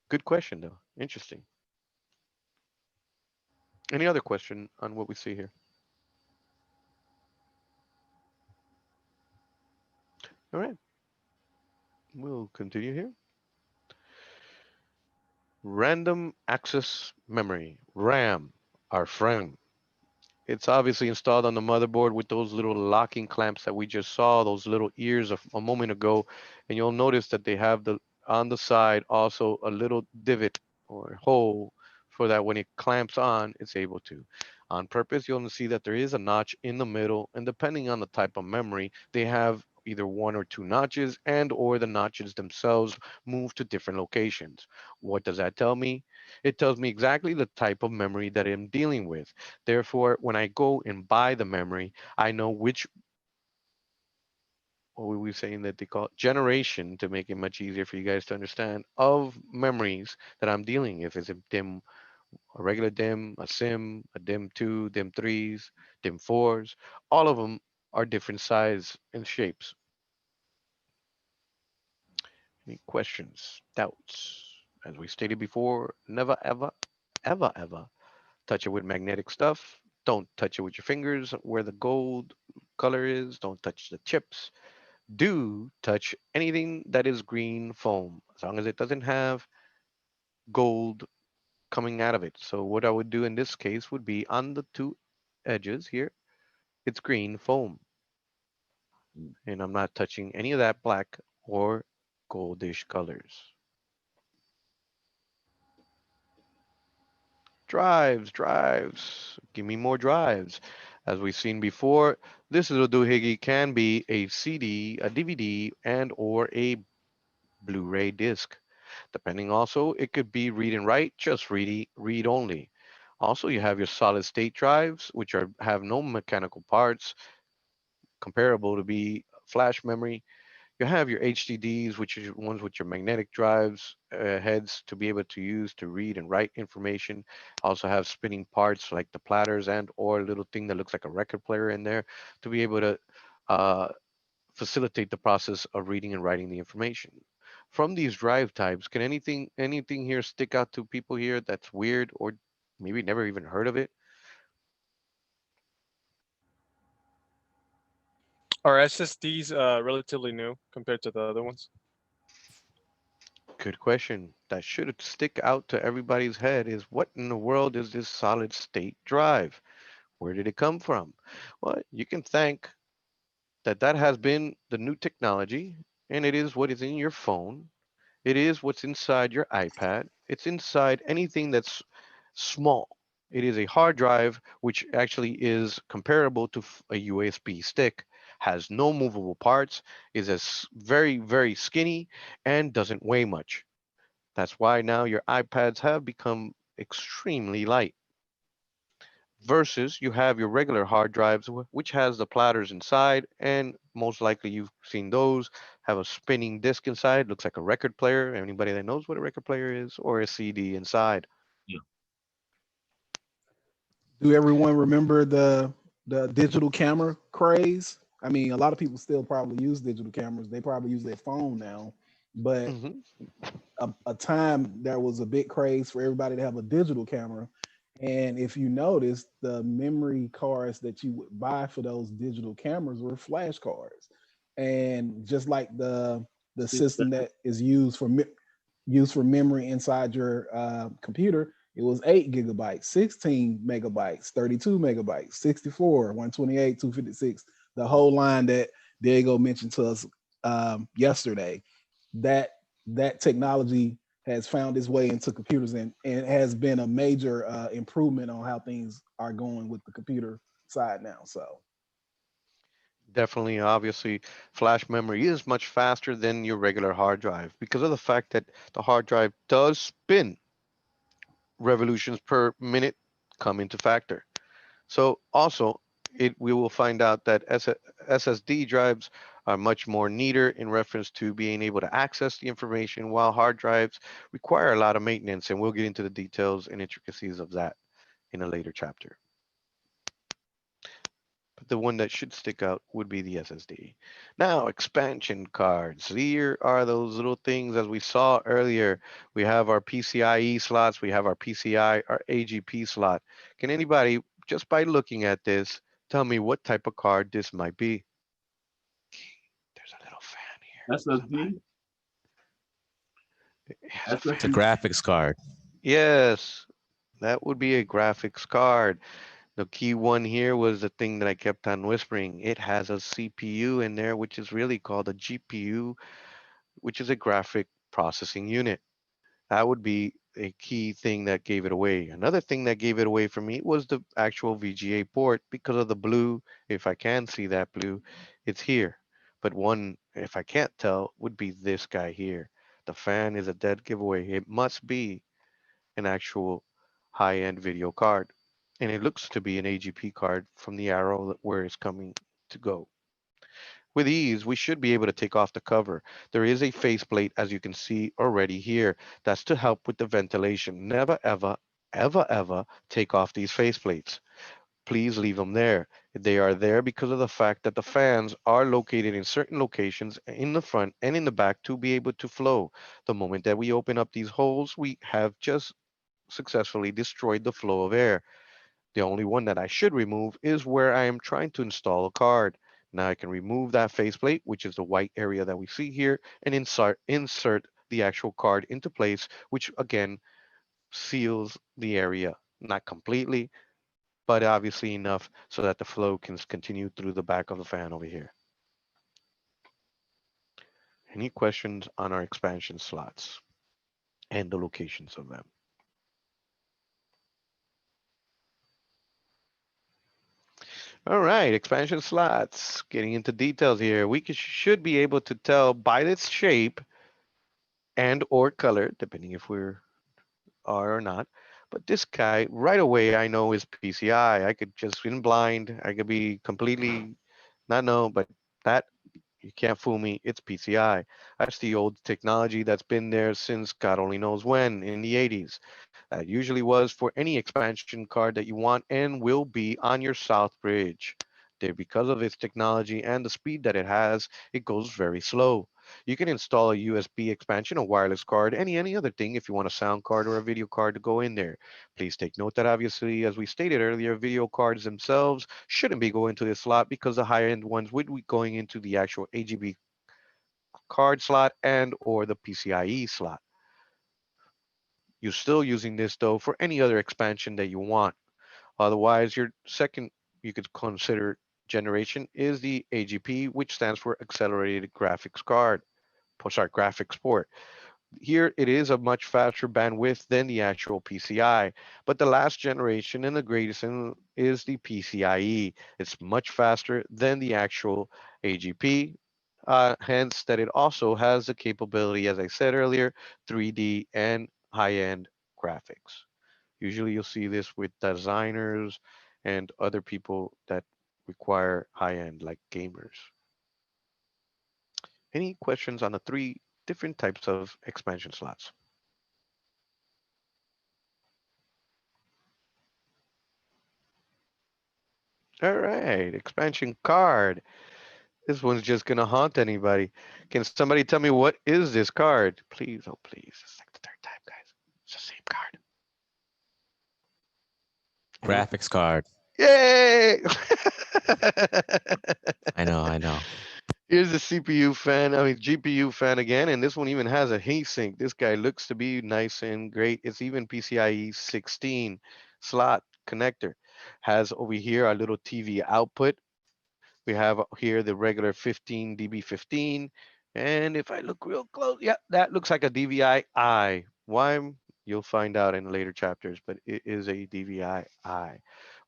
Good question though. Interesting. Any other question on what we see here? All right, we'll continue here. Random access memory, RAM, our friend. It's obviously installed on the motherboard with those little locking clamps that we just saw, those little ears a moment ago. And you'll notice that they have the on the side also a little divot or hole for that when it clamps on, it's able to. On purpose, you'll see that there is a notch in the middle, and depending on the type of memory, they have either one or two notches and or the notches themselves move to different locations. What does that tell me? It tells me exactly the type of memory that I'm dealing with. Therefore, when I go and buy the memory, I know which what were we saying that they call it? Generation, to make it much easier for you guys to understand, of memories that I'm dealing. If it's a DIM, a regular DIM, a SIM, a DIM 2, DIM 3s, DIM 4s, all of them are different size and shapes. Any questions, doubts? As we stated before, never, ever, ever, ever touch it with magnetic stuff. Don't touch it with your fingers where the gold color is. Don't touch the chips. Do touch anything that is green foam, as long as it doesn't have gold coming out of it. So what I would do in this case would be on the two edges here, it's green foam, Mm. and I'm not touching any of that black or goldish colors. Drives. Give me more drives. As we've seen before, this little doohickey can be a CD, a DVD, and or a Blu-ray disc. Depending also, it could be read and write, just read only. Also, you have your solid state drives, which are have no mechanical parts, comparable to be flash memory. You have your HDDs, which is ones with your magnetic drives, heads to be able to use to read and write information. Also have spinning parts like the platters and or a little thing that looks like a record player in there to be able to uh, facilitate the process of reading and writing the information. From these drive types, can anything here stick out to people here that's weird or maybe never even heard of it? Are SSDs relatively new compared to the other ones? Good question. That should stick out to everybody's head is what in the world is this solid state drive? Where did it come from? Well, you can thank that has been the new technology, and it is what is in your phone. It is what's inside your iPad. It's inside anything that's small. It is a hard drive, which actually is comparable to a USB stick, has no movable parts, is as very, very skinny, and doesn't weigh much. That's why now your iPads have become extremely light. Versus you have your regular hard drives, which has the platters inside, and most likely you've seen those have a spinning disc inside, looks like a record player. Anybody that knows what a record player is, or a CD inside. Yeah. Do everyone remember the digital camera craze? I mean, a lot of people still probably use digital cameras. They probably use their phone now, but Hmm. a time there was a big craze for everybody to have a digital camera. And if you notice, the memory cards that you would buy for those digital cameras were flash cards. And just like the system that is used for memory inside your computer, it was 8 gigabytes, 16 megabytes, 32 megabytes, 64, 128, 256, the whole line that Diego mentioned to us yesterday. That that technology has found its way into computers and has been a major improvement on how things are going with the computer side now. So Definitely, obviously, flash memory is much faster than your regular hard drive because of the fact that the hard drive does spin revolutions per minute come into factor. So also, we will find out that SSD drives are much more neater in reference to being able to access the information, while hard drives require a lot of maintenance, and we'll get into the details and intricacies of that in a later chapter. But the one that should stick out would be the SSD. Now, expansion cards. Here are those little things as we saw earlier. We have our PCIe slots, we have our PCI, our AGP slot. Can anybody, just by looking at this, tell me what type of card this might be? There's a little fan here. Somebody. SSD, It's a It's a fan. SSD. graphics card. Yes, that would be a graphics card. The key one here was the thing that I kept on whispering. It has a CPU in there, which is really called a GPU, which is a graphic processing unit. That would be a key thing that gave it away. Another thing that gave it away for me was the actual VGA port because of the blue. If I can see that blue, it's here. But one, if I can't tell, would be this guy here. The fan is a dead giveaway. It must be an actual high-end video card. And it looks to be an AGP card from the arrow where it's coming to go. With ease, we should be able to take off the cover. There is a faceplate, as you can see already here. That's to help with the ventilation. Never, ever, ever, ever take off these faceplates. Please leave them there. They are there because of the fact that the fans are located in certain locations in the front and in the back to be able to flow. The moment that we open up these holes, we have just successfully destroyed the flow of air. The only one that I should remove is where I am trying to install a card. Now I can remove that faceplate, which is the white area that we see here, and insert the actual card into place, which again seals the area. Not completely, but obviously enough so that the flow can continue through the back of the fan over here. Any questions on our expansion slots and the locations of them? All right, expansion slots. Getting into details here. Should be able to tell by its shape and or color, depending if we're are or not. But this guy, right away, I know is PCI. I could just in blind, I could be completely not know, but that you can't fool me. It's PCI. That's the old technology that's been there since God only knows when in the 80s. That usually was for any expansion card that you want and will be on your South Bridge. There, because of its technology and the speed that it has, it goes very slow. You can install a USB expansion, a wireless card, any other thing if you want a sound card or a video card to go in there. Please take note that obviously, as we stated earlier, video cards themselves shouldn't be going to this slot because the higher end ones would be going into the actual AGB card slot and or the PCIe slot. You're still using this though for any other expansion that you want. Otherwise, your second you could consider generation is the AGP, which stands for Accelerated Graphics Card. Sorry, graphics port. Here it is a much faster bandwidth than the actual PCI, but the last generation and the greatest is the PCIe. It's much faster than the actual AGP, hence that it also has the capability, as I said earlier, 3D and high-end graphics. Usually you'll see this with designers and other people that require high-end like gamers. Any questions on the three different types of expansion slots? All right, expansion card. This one's just gonna haunt anybody. Can somebody tell me what is this card? Please, oh please. It's like the third time, guys. It's the same card. Anyone? Graphics card. Yay! I know, I know. Here's the CPU fan, I mean GPU fan again, and this one even has a heatsink. This guy looks to be nice and great. It's even PCIe 16 slot connector. Has over here our little TV output. We have here the regular 15 DB15. And if I look real close, yeah, that looks like a DVI-I. Why? You'll find out in later chapters, but it is a DVI-I.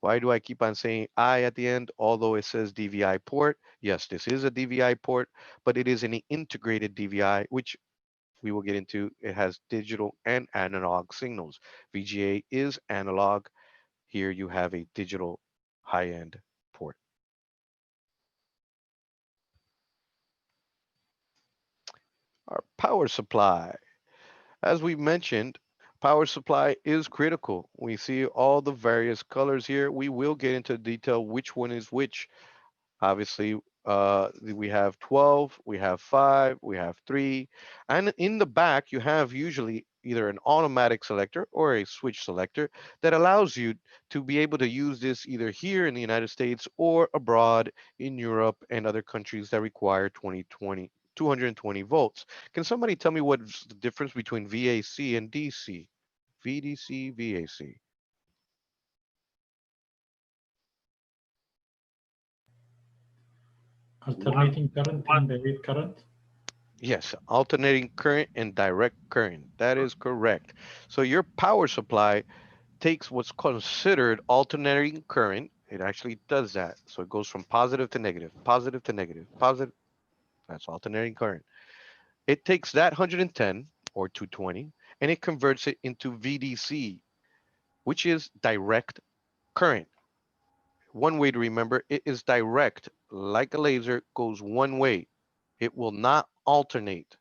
Why do I keep on saying I at the end, although it says DVI port? Yes, this is a DVI port, but it is an integrated DVI, which we will get into. It has digital and analog signals. VGA is analog. Here you have a digital high-end port. Our power supply. As we mentioned, power supply is critical. We see all the various colors here. We will get into detail which one is which. Obviously, we have 12, we have 5, we have 3. And in the back, you have usually either an automatic selector or a switch selector that allows you to be able to use this either here in the United States or abroad in Europe and other countries that require 220 volts. Can somebody tell me what's the difference between VAC and DC? VDC, VAC. Alternating current and direct current. Yes, alternating current and direct current. That is correct. So your power supply takes what's considered alternating current. It actually does that. So it goes from positive to negative, positive to negative, positive. That's alternating current. It takes that 110 or 220 and it converts it into VDC, which is direct current. One way to remember it is direct, like a laser, goes one way. It will not alternate.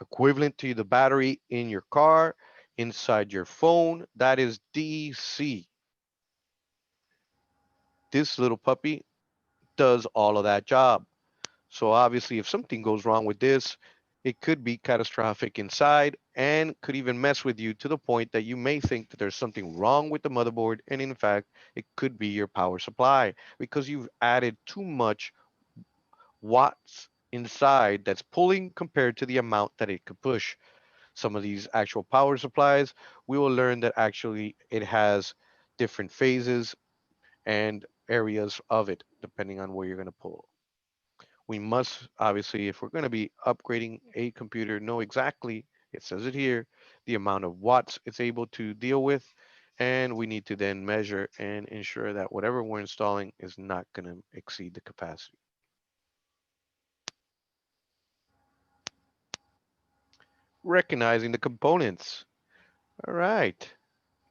Equivalent to the battery in your car, inside your phone, that is DC. This little puppy does all of that job. So obviously, if something goes wrong with this, it could be catastrophic inside and could even mess with you to the point that you may think that there's something wrong with the motherboard. And in fact, it could be your power supply because you've added too much watts inside that's pulling compared to the amount that it could push. Some of these actual power supplies, we will learn that actually it has different phases and areas of it depending on where you're going to pull. We must obviously, if we're going to be upgrading a computer, know exactly, it says it here, the amount of watts it's able to deal with. And we need to then measure and ensure that whatever we're installing is not going to exceed the capacity. Recognizing the components. All right.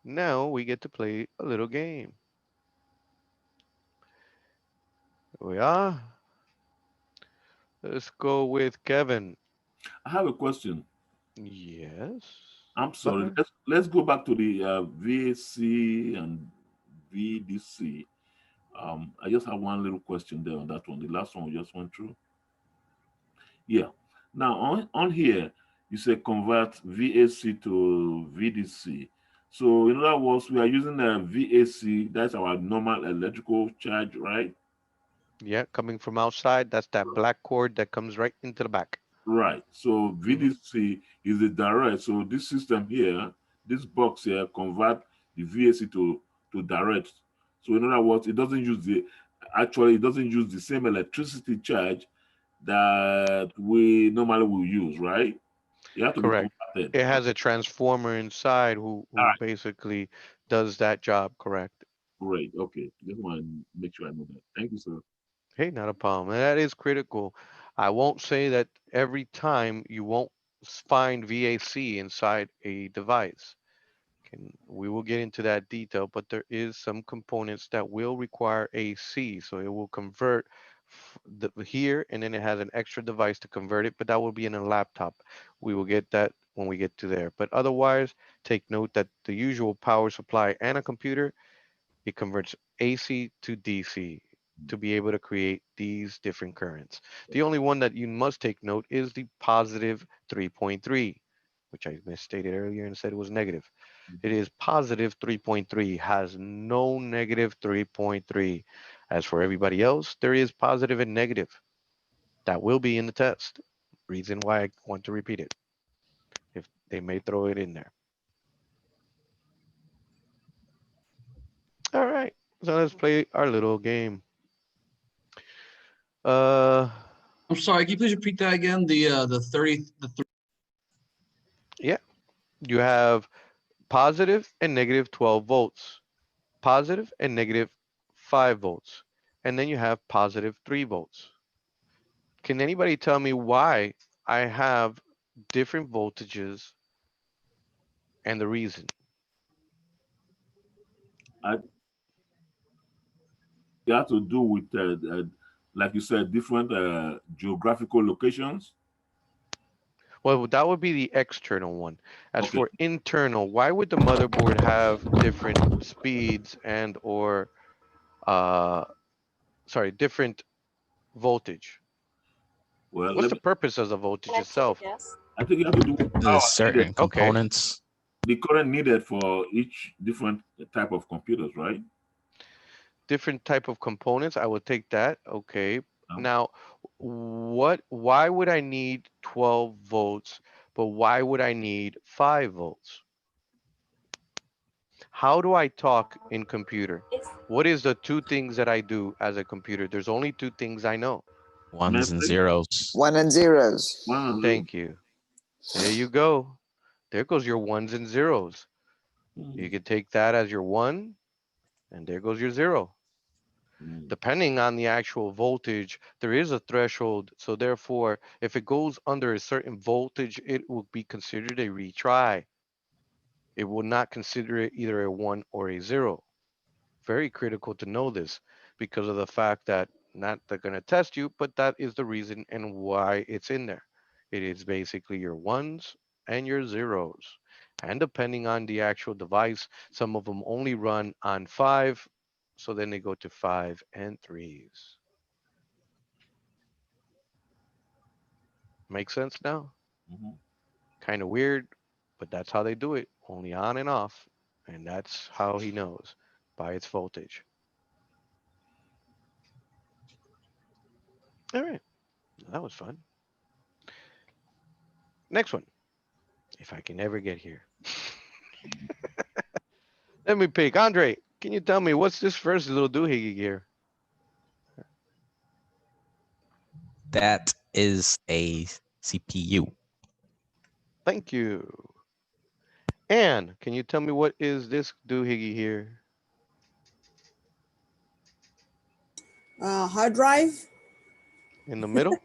Now we get to play a little game. Here we are. Let's go with Kevin. I have a question. Yes. I'm sorry. Butler. Let's go back to the VAC and VDC. I just have one little question there on that one. The last one we just went through. Yeah. Now on here, you say convert VAC to VDC. So in other words, we are using a VAC. That's our normal electrical charge, right? Yeah, coming from outside, that's that black cord that comes right into the back. Right. So Mhm. VDC is the direct. So this system here, this box here, convert the VAC to direct. So in other words, it doesn't use the same electricity charge that we normally will use, right? You have to be Correct. converted. It has a transformer inside who All who right, basically does that job, correct? great. Okay. Just want to make sure I know that. Thank you, sir. Hey, not a problem. And that is critical. I won't say that every time you won't find VAC inside a device. We will get into that detail, but there is some components that will require AC, so it will convert here, and then it has an extra device to convert it, but that will be in a laptop. We will get that when we get to there. But otherwise, take note that the usual power supply and a computer, it converts AC to DC to be able to create these different currents. The only one that you must take note is the positive 3.3, which I misstated earlier and said it was negative. It is positive 3.3, has no negative 3.3. As for everybody else, there is positive and negative. That will be in the test. Reason why I want to repeat it. If they may throw it in there. All right. So let's play our little game. Uh I'm sorry. Can you please repeat that again? The 30 the yeah, you have positive and negative 12 volts, positive and negative 5 volts, and then you have positive 3 volts. Can anybody tell me why I have different voltages and the reason? I It has to do with, like you said, different geographical locations. Well, that would be the external one. As Okay. for internal, why would the motherboard have different speeds and or uh sorry, different voltage? Well, What's the purpose of the voltage itself? I think it has to do with There's power needed, certain Okay, components. the current needed for each different type of computers, right? different type of components. I will take that. Okay. No? Now, why would I need 12 volts, but why would I need 5 volts? How do I talk in computer? What is the two things that I do as a computer? There's only two things I know. Ones and Memory, zeros. One and zeros. 100. Thank you. There you go. There goes your ones and zeros. You Mm, could take that as your one, and there goes your zero. mm. Depending on the actual voltage, there is a threshold. So therefore, if it goes under a certain voltage, it will be considered a retry. It will not consider it either a one or a zero. Very critical to know this because of the fact that not they're going to test you, but that is the reason and why it's in there. It is basically your ones and your zeros. And depending on the actual device, some of them only run on 5, so then they go to 5 and 3s. Make sense now? Mhm. Kind of weird, but that's how they do it. Only on and off. And that's how he knows by its voltage. All right. That was fun. Next one. If I can ever get here. Let me pick. Andre, can you tell me what's this first little doohickey here? That is a CPU. Thank you. And can you tell me what is this doohickey here Hard drive. in the middle?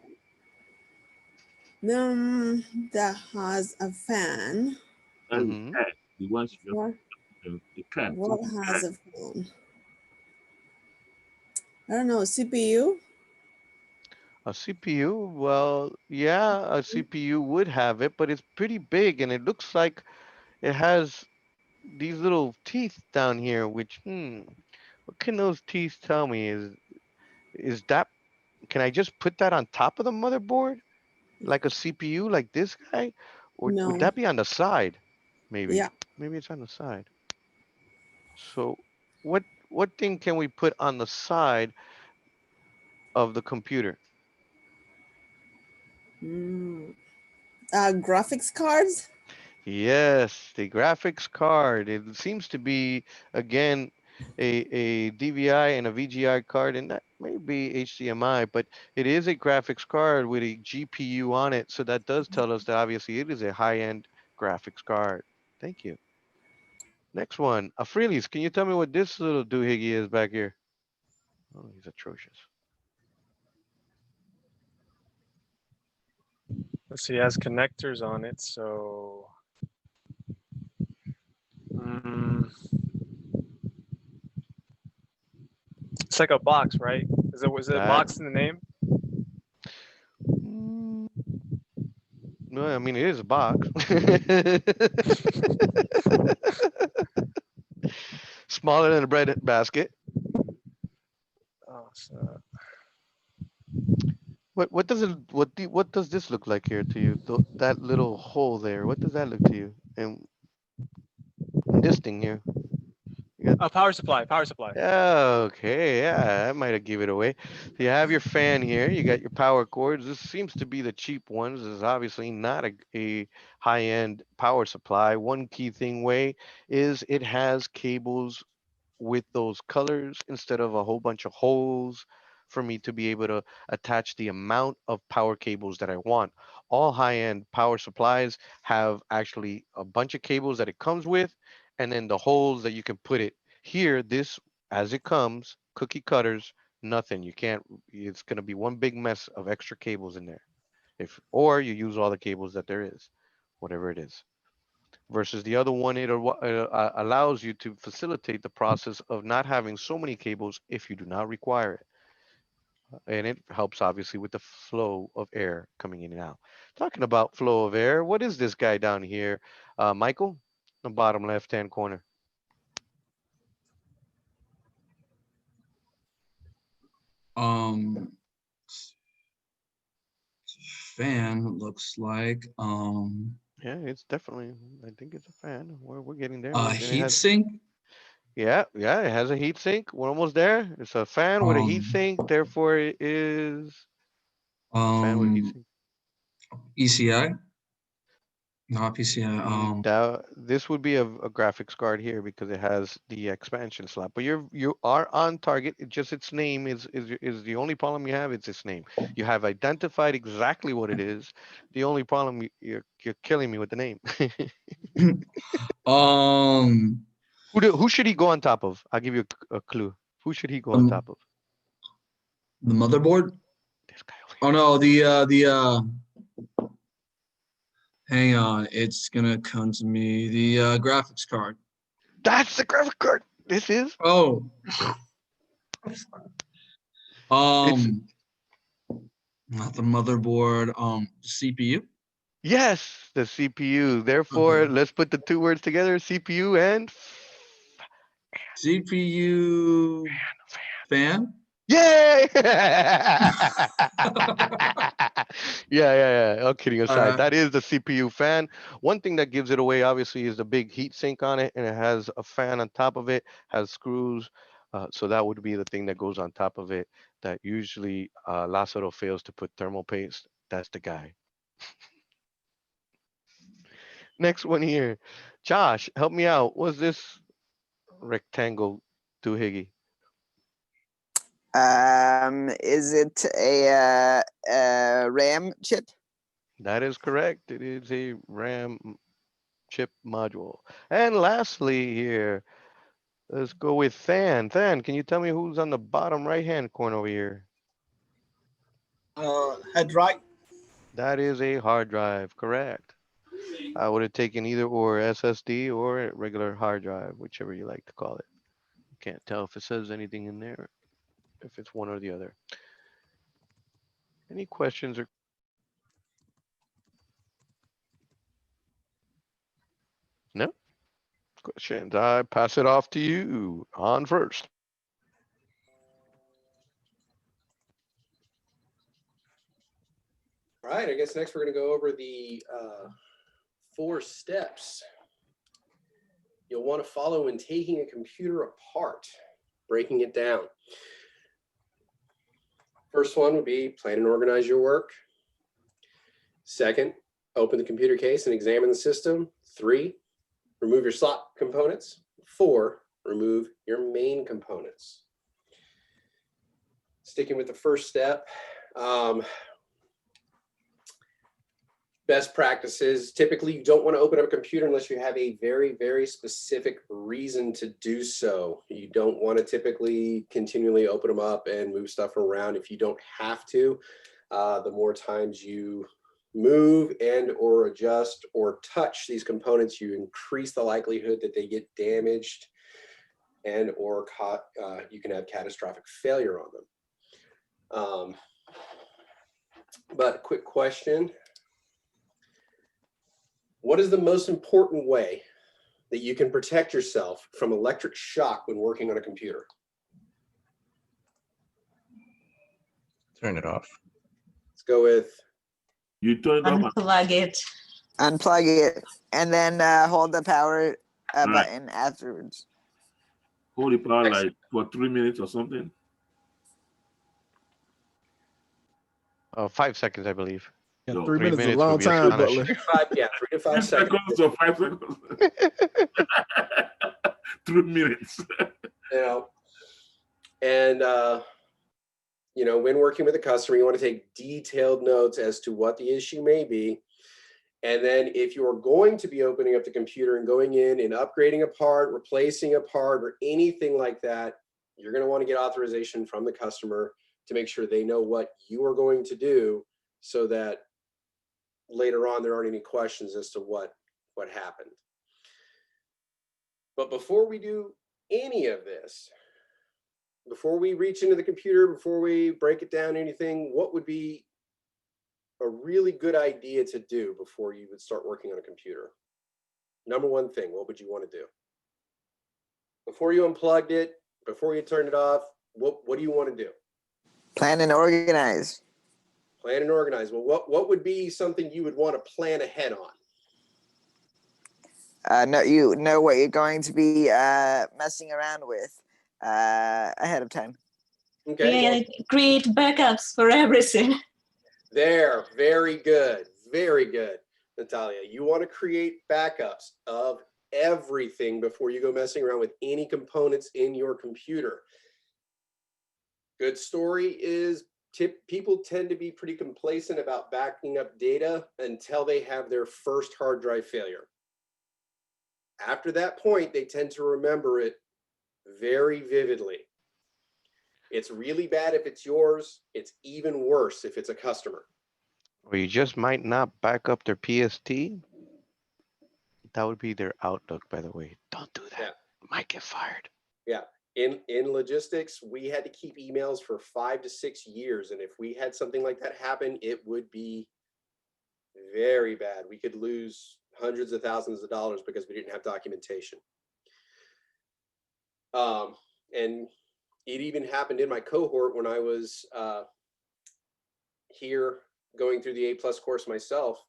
That has a fan. That's the Mm-hmm. cat. The ones you just What the cat. what has a fan? I don't know. CPU. A CPU? Well, yeah, a CPU would have it, but it's pretty big and it looks like it has these little teeth down here, which, what can those teeth tell me? Is that, can I just put that on top of the motherboard like a CPU like this guy? Or would No. that be on the side? Maybe. Yeah. Maybe it's on the side. So what thing can we put on the side of the computer? Mm. Graphics cards. Yes, the graphics card. It seems to be again a DVI and a VGI card, and that may be HDMI, but it is a graphics card with a GPU on it. So that does tell us that obviously it is a high-end graphics card. Thank you. Next one, Freelies, can you tell me what this little doohickey is back here? Oh, he's atrocious. Let's see, it has connectors on it, so mm, it's like a box, right? Was it a That, box in the name? mm, no, I mean it is a box. Smaller than a bread basket. Oh, so What does it what does this look like here to you? That little hole there. What does that look to you? And this thing here. You got a power supply. Power supply. okay, yeah, I might have give it away. So you have your fan here. You got your power cords. This seems to be the cheap ones. This is obviously not a high-end power supply. One key thing way is it has cables with those colors instead of a whole bunch of holes for me to be able to attach the amount of power cables that I want. All high-end power supplies have actually a bunch of cables that it comes with, and then the holes that you can put it. Here, this as it comes, cookie cutters, nothing. You can't, it's going to be one big mess of extra cables in there. If or you use all the cables that there is, whatever it is versus the other one, it allows you to facilitate the process of not having so many cables if you do not require it. And it helps obviously with the flow of air coming in and out. Talking about flow of air, what is this guy down here? Michael, the bottom left-hand corner. Um, fan looks like Yeah, it's definitely, I think it's a fan. We're getting there. a And it heat has, sink. yeah, yeah, it has a heat sink. We're almost there. It's a fan with a heat Um, sink. Therefore, it is a fan with a heat um, sink. ECI, not PCI. This would be a graphics card here because it has the expansion slot. But you are on target. It just its name is the only problem you have. It's its name. You have identified exactly what it is. The only problem you're killing me with the name. um, Who should he go on top of? I'll give you a clue. Who should he go on um, top of? the motherboard. This guy over Oh here. no, hang on, it's gonna come to me. The graphics card. That's the graphics card. This is. Oh, It's Not the motherboard. CPU. yes, the CPU. Therefore, Okay. let's put the two words together: CPU and CPU fan. yay! Yeah. All kidding All aside, right. that is the CPU fan. One thing that gives it away, obviously, is the big heat sink on it, and it has a fan on top of it, has screws. So that would be the thing that goes on top of it. That usually Lázaro fails to put thermal paste. That's the guy. Next one here, Josh, help me out. What's this rectangle doohickey? Is it a RAM chip? That is correct. It is a RAM chip module. And lastly here, let's go with Than. Than, can you tell me who's on the bottom right-hand corner over here? Head right. That is a hard drive, correct. I would have taken either or SSD or a regular hard drive, whichever you like to call it. Can't tell if it says anything in there, if it's one or the other. Any questions or no questions? I pass it off to you on first. All right, I guess next we're going to go over the 4 steps you'll want to follow when taking a computer apart, breaking it down. First one would be plan and organize your work. Second, open the computer case and examine the system. 3, remove your slot components. 4, remove your main components. Sticking with the first step, best practices. Typically, you don't want to open up a computer unless you have a very, very specific reason to do so. You don't want to typically continually open them up and move stuff around if you don't have to. The more times you move and or adjust or touch these components, you increase the likelihood that they get damaged and or you can have catastrophic failure on them. But quick question. What is the most important way that you can protect yourself from electric shock when working on a computer? Turn it off. Let's go with You turn it off. Unplug it. Unplug it and then hold the power button afterwards. Hold the power like for 3 minutes or something. 5 seconds, I believe. Yeah, No, 3 3 minutes is a minutes would long be time, astonishing. Butler. 3 to 5 10 seconds. seconds or 5 seconds. 3 minutes. You know, and you know, when working with a customer, you want to take detailed notes as to what the issue may be. And then if you're going to be opening up the computer and going in and upgrading a part, replacing a part, or anything like that, you're going to want to get authorization from the customer to make sure they know what you are going to do, so that later on there aren't any questions as to what happened. But before we do any of this, before we reach into the computer, before we break it down, anything, what would be a really good idea to do before you would start working on a computer? Number one thing, what would you want to do? Before you unplugged it, before you turned it off, what do you want to do? Plan and organize. Plan and organize. Well, what would be something you would want to plan ahead on? You know what you're going to be messing around with ahead of time. Okay. Yeah, create backups for everything. There, very good, Natalia. You want to create backups of everything before you go messing around with any components in your computer. Good story is people tend to be pretty complacent about backing up data until they have their first hard drive failure. After that point, they tend to remember it very vividly. It's really bad if it's yours. It's even worse if it's a customer. Or you just might not back up their PST. That would be their Outlook, by the way. Don't do that. Yeah. Might get fired. Yeah. in logistics, we had to keep emails for 5 to 6 years. And if we had something like that happen, it would be very bad. We could lose hundreds of thousands of dollars because we didn't have documentation. And it even happened in my cohort when I was here going through the A+ course myself.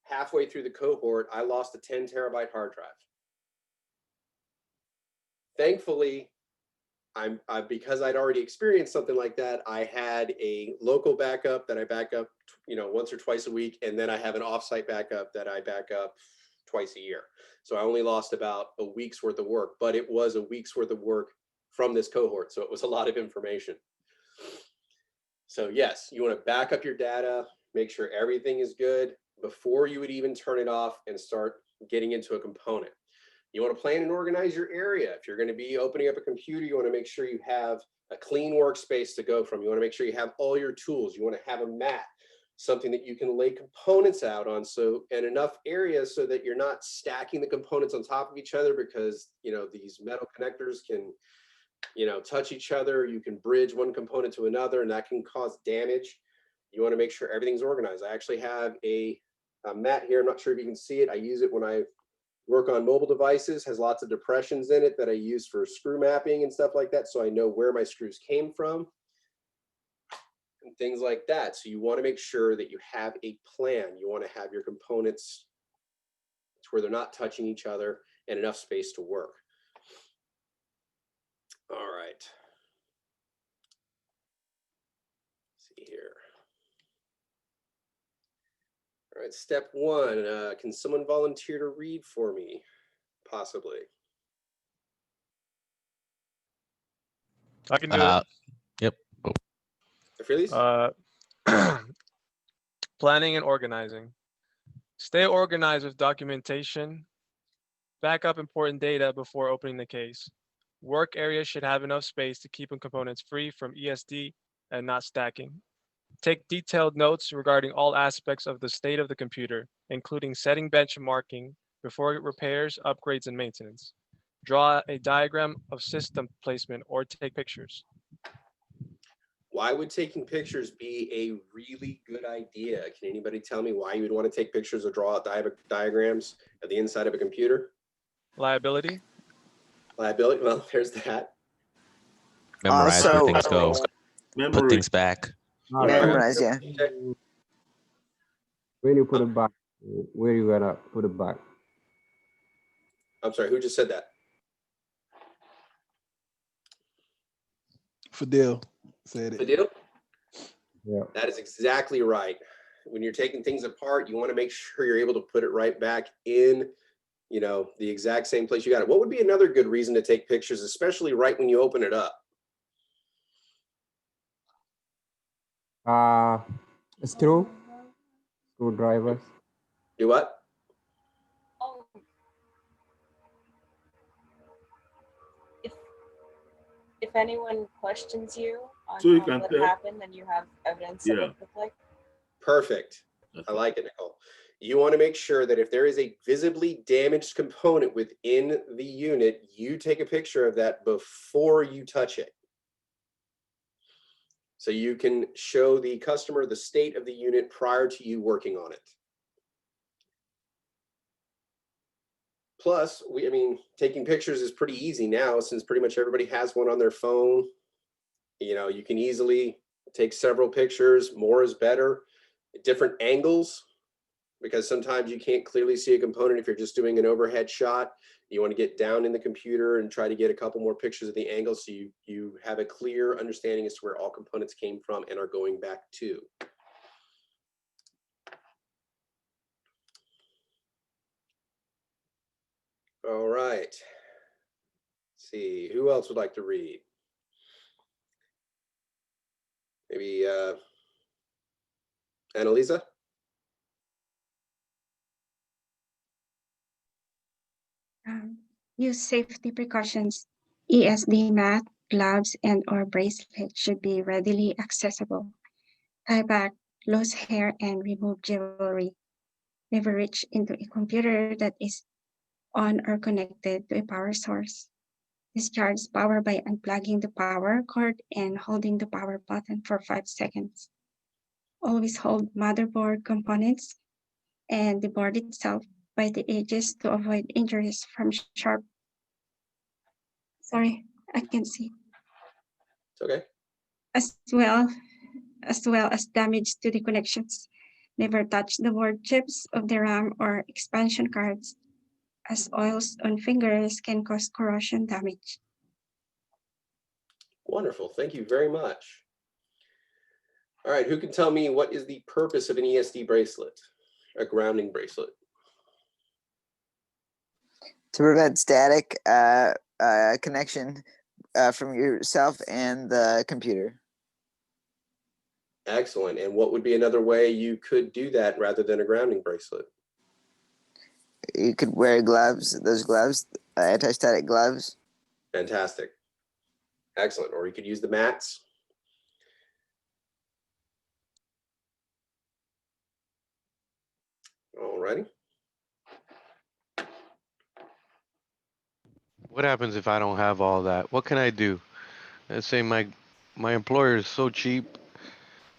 Halfway through the cohort, I lost a 10 terabyte hard drive. Thankfully, because I'd already experienced something like that, I had a local backup that I back up, once or twice a week, and then I have an offsite backup that I back up twice a year. So I only lost about a week's worth of work, but it was a week's worth of work from this cohort, so it was a lot of information. So yes, you want to back up your data, make sure everything is good before you would even turn it off and start getting into a component. You want to plan and organize your area. If you're going to be opening up a computer, you want to make sure you have a clean workspace to go from. You want to make sure you have all your tools. You want to have a mat, something that you can lay components out on, and enough areas so that you're not stacking the components on top of each other, because these metal connectors can touch each other. You can bridge one component to another, and that can cause damage. You want to make sure everything's organized. I actually have a mat here. I'm not sure if you can see it. I use it when I work on mobile devices. Has lots of depressions in it that I use for screw mapping and stuff like that, so I know where my screws came from and things like that. So you want to make sure that you have a plan. You want to have your components to where they're not touching each other and enough space to work. All right. Let's see here. All right, step one. Can someone volunteer to read for me? Possibly. I can do it. Yep. Planning and organizing. Stay organized with documentation. Back up important data before opening the case. Work areas should have enough space to keep components free from ESD and not stacking. Take detailed notes regarding all aspects of the state of the computer, including setting benchmarking before repairs, upgrades, and maintenance. Draw a diagram of system placement or take pictures. Why would taking pictures be a really good idea? Can anybody tell me why you would want to take pictures or draw out diagrams of the inside of a computer? Liability. Liability, well, there's that. Memorize where things go. Put things back. Memorize, yeah. When you put it back, where you gonna put it back? I'm sorry, who just said that? Fidel said it. Fidel? Yeah. That is exactly right. When you're taking things apart, you want to make sure you're able to put it right back in, the exact same place you got it. What would be another good reason to take pictures, especially right when you open it up? Screwdrivers. Do what? If anyone questions you on So you what can tell. happened, then you have evidence of Yeah. what it looked like. Perfect. I like it, Nicole. You want to make sure that if there is a visibly damaged component within the unit, you take a picture of that before you touch it. So you can show the customer the state of the unit prior to you working on it. Plus, taking pictures is pretty easy now, since pretty much everybody has one on their phone. You can easily take several pictures. More is better. Different angles, because sometimes you can't clearly see a component if you're just doing an overhead shot. You want to get down in the computer and try to get a couple more pictures of the angle, so you have a clear understanding as to where all components came from and are going back to. All right. Let's see, who else would like to read? Maybe Annalisa? Use safety precautions. ESD mat, gloves, and/or bracelets should be readily accessible. Tie back loose hair and remove jewelry. Never reach into a computer that is on or connected to a power source. Discharge power by unplugging the power cord and holding the power button for 5 seconds. Always hold motherboard components and the board itself by the edges to avoid injuries from sharp. Sorry, I can't see. It's okay. As well as damage to the connections. Never touch the board chips of the RAM or expansion cards, as oils on fingers can cause corrosion damage. Wonderful. Thank you very much. All right, who can tell me what is the purpose of an ESD bracelet, a grounding bracelet? To prevent static connection from yourself and the computer. Excellent. And what would be another way you could do that rather than a grounding bracelet? You could wear gloves, those gloves, anti-static gloves. Fantastic. Excellent. Or you could use the mats. All righty. What happens if I don't have all that? What can I do? Let's say my employer is so cheap.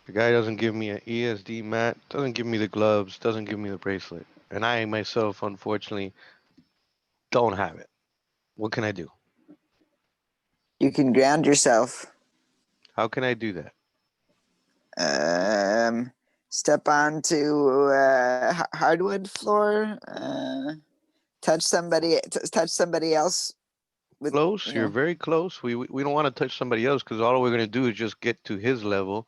The guy doesn't give me an ESD mat, doesn't give me the gloves, doesn't give me the bracelet, and I myself, unfortunately, don't have it. What can I do? You can ground yourself. How can I do that? Step onto hardwood floor. Touch somebody else. With, Close. You're very close. We don't want to touch somebody else because all we're gonna do is just get to his level.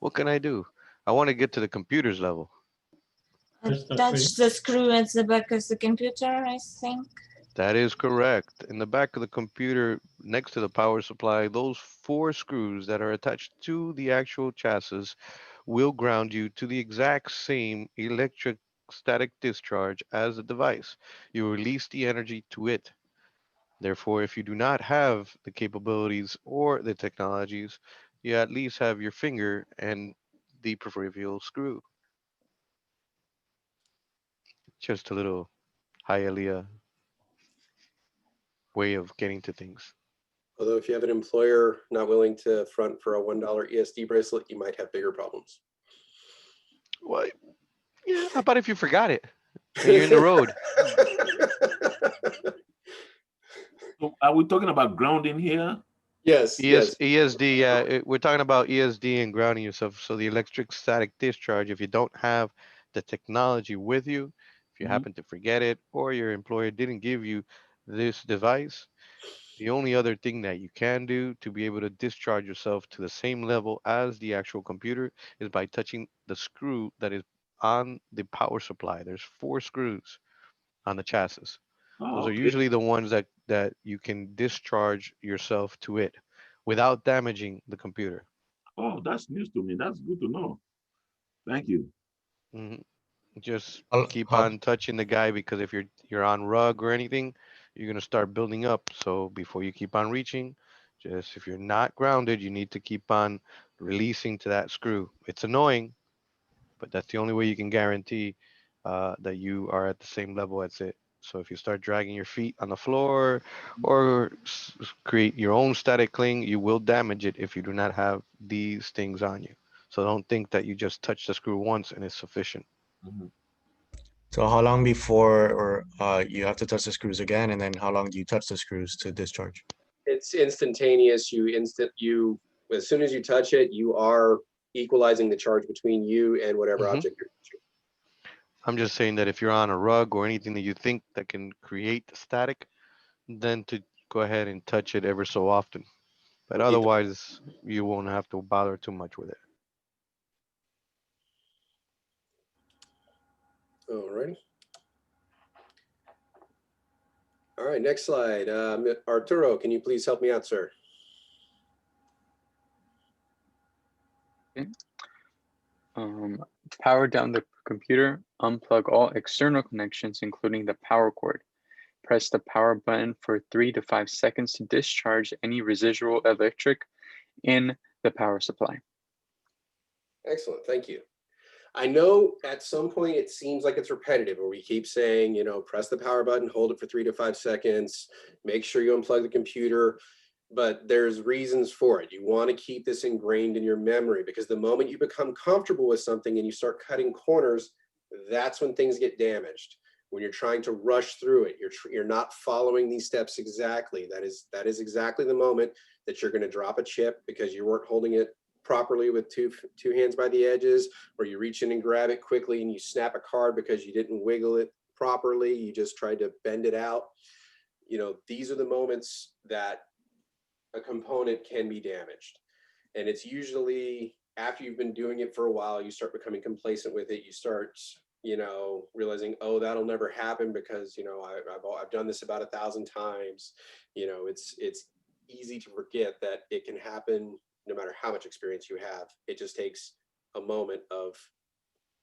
What can I do? I want to get to the computer's level. Touch the screw at the back of the computer, I think. That is correct. In the back of the computer, next to the power supply, those 4 screws that are attached to the actual chassis will ground you to the exact same electric static discharge as the device. You release the energy to it. Therefore, if you do not have the capabilities or the technologies, you at least have your finger and the proverbial screw. Just a little Hialeah way of getting to things. Although if you have an employer not willing to front for a $1 ESD bracelet, you might have bigger problems. What? Yeah, how about if you forgot it and you're in the road? So are we talking about grounding here? Yes, yes. ESD, we're talking about ESD and grounding yourself. So the electric static discharge, if you don't have the technology with you, if you happen to forget it, or your employer didn't give you this device, the only other thing that you can do to be able to discharge yourself to the same level as the actual computer is by touching the screw that is on the power supply. There's 4 screws on the chassis. Those Oh, are okay. usually the ones that you can discharge yourself to it without damaging the computer. Oh, that's news to me. That's good to know. Thank you. hmm Just How, keep how, on touching the guy because if you're on rug or anything, you're gonna start building up. So before you keep on reaching, just if you're not grounded, you need to keep on releasing to that screw. It's annoying, but that's the only way you can guarantee that you are at the same level as it. So if you start dragging your feet on the floor or create your own static cling, you will damage it if you do not have these things on you. So don't think that you just touch the screw once and it's sufficient. So how long before or you have to touch the screws again, and then how long do you touch the screws to discharge? It's instantaneous. As soon as you touch it, you are equalizing the charge between you and whatever hmm object you're touching. I'm just saying that if you're on a rug or anything that you think that can create static, then to go ahead and touch it ever so often. But otherwise, you won't have to bother too much with it. All righty. All right, next slide. Arturo, can you please help me out, sir? Okay. Power down the computer, unplug all external connections, including the power cord. Press the power button for 3 to 5 seconds to discharge any residual electric in the power supply. Excellent, thank you. I know at some point it seems like it's repetitive, where we keep saying, press the power button, hold it for 3 to 5 seconds, make sure you unplug the computer, but there's reasons for it. You want to keep this ingrained in your memory, because the moment you become comfortable with something and you start cutting corners, that's when things get damaged. When you're trying to rush through it, you're not following these steps exactly. That is exactly the moment that you're going to drop a chip because you weren't holding it properly with two hands by the edges, or you reach in and grab it quickly and you snap a card because you didn't wiggle it properly. You just tried to bend it out. These are the moments that a component can be damaged. And it's usually after you've been doing it for a while, you start becoming complacent with it. You start, realizing, oh, that'll never happen because, I've done this about 1,000 times. It's easy to forget that it can happen no matter how much experience you have. It just takes a moment of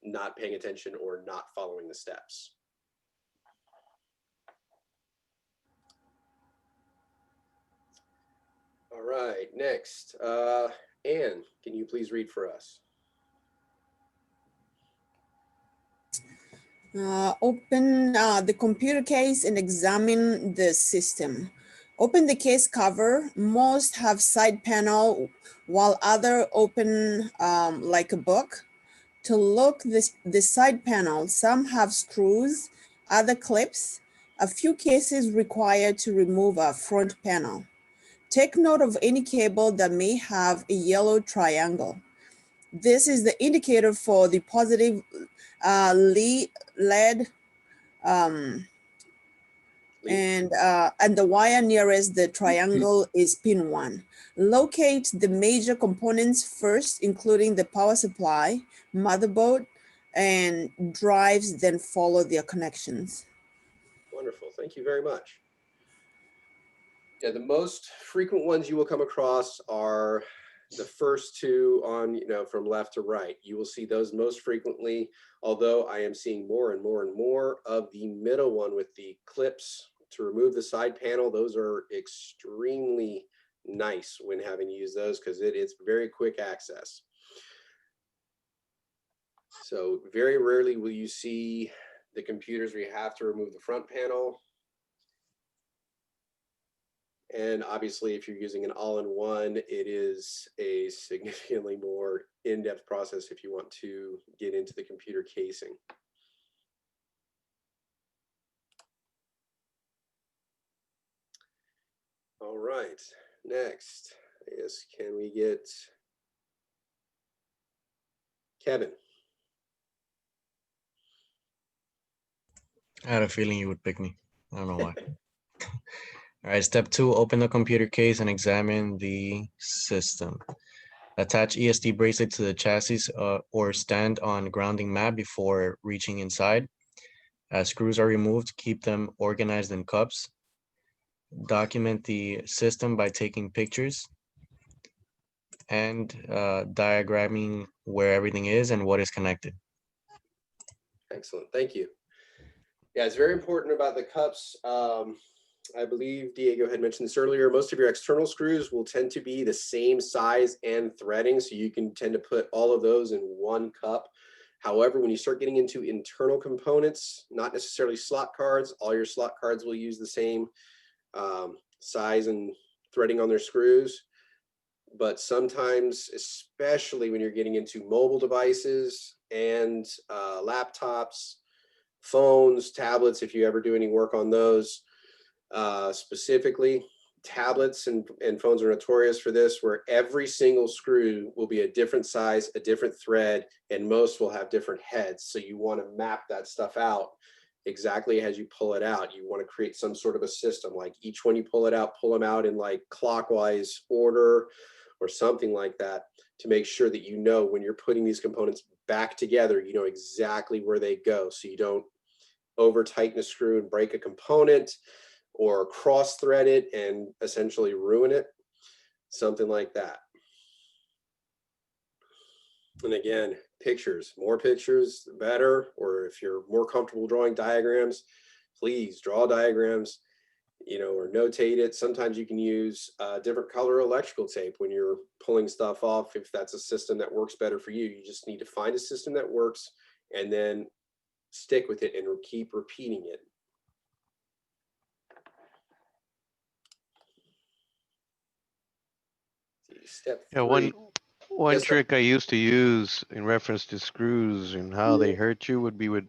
not paying attention or not following the steps. All right, next, Anne, can you please read for us? Open the computer case and examine the system. Open the case cover. Most have side panel, while other open like a book. To look the side panel, some have screws, other clips. A few cases require to remove a front panel. Take note of any cable that may have a yellow triangle. This is the indicator for the positive lead and the wire nearest the triangle is pin 1. Locate the major components first, including the power supply, motherboard, and drives, then follow their connections. Wonderful, thank you very much. Yeah, the most frequent ones you will come across are the first two on, from left to right. You will see those most frequently, although I am seeing more and more and more of the middle one with the clips to remove the side panel. Those are extremely nice when having to use those because it's very quick access. So very rarely will you see the computers where you have to remove the front panel. And obviously, if you're using an all-in-one, it is a significantly more in-depth process if you want to get into the computer casing. All right, next, I guess, can we get Kevin? I had a feeling you would pick me. I don't know why. All right, step 2, open the computer case and examine the system. Attach ESD bracelet to the chassis or stand on grounding mat before reaching inside. As screws are removed, keep them organized in cups. Document the system by taking pictures and diagramming where everything is and what is connected. Excellent, thank you. Yeah, it's very important about the cups. I believe Diego had mentioned this earlier. Most of your external screws will tend to be the same size and threading, so you can tend to put all of those in one cup. However, when you start getting into internal components, not necessarily slot cards, all your slot cards will use the same size and threading on their screws. But sometimes, especially when you're getting into mobile devices and laptops, phones, tablets, if you ever do any work on those, specifically tablets and phones are notorious for this, where every single screw will be a different size, a different thread, and most will have different heads. So you want to map that stuff out exactly as you pull it out. You want to create some sort of a system, like each one you pull it out, pull them out in like clockwise order or something like that, to make sure that when you're putting these components back together, you know exactly where they go, so you don't over tighten a screw and break a component, or cross thread it and essentially ruin it, something like that. And again, pictures, more pictures, the better. Or if you're more comfortable drawing diagrams, please draw diagrams. or notate it. Sometimes you can use different color electrical tape when you're pulling stuff off. If that's a system that works better for you, you just need to find a system that works and then stick with it and keep repeating it. Step Yeah, 3. one Yes, sir. trick I used to use in reference to screws and how they hurt you would be with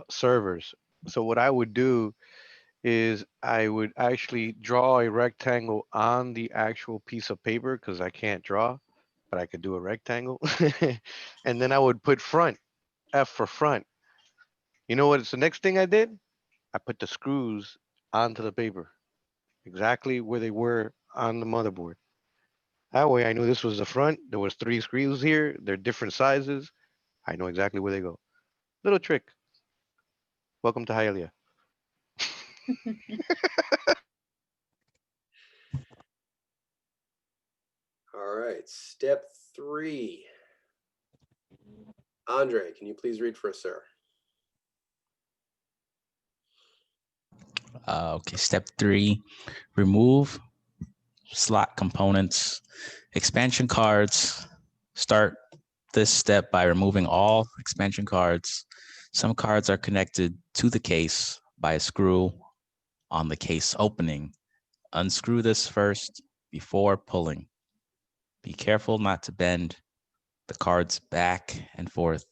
servers. So what I would do is I would actually draw a rectangle on the actual piece of paper because I can't draw, but I could do a rectangle. And then I would put front, F for front. You know what's the next thing I did? I put the screws onto the paper, exactly where they were on the motherboard. That way I knew this was the front. There was 3 screws here. They're different sizes. I know exactly where they go. Little trick. Welcome to Hialeah. All right, step 3. Andre, can you please read for us, sir? Okay, step 3, remove slot components, expansion cards. Start this step by removing all expansion cards. Some cards are connected to the case by a screw on the case opening. Unscrew this first before pulling. Be careful not to bend the cards back and forth.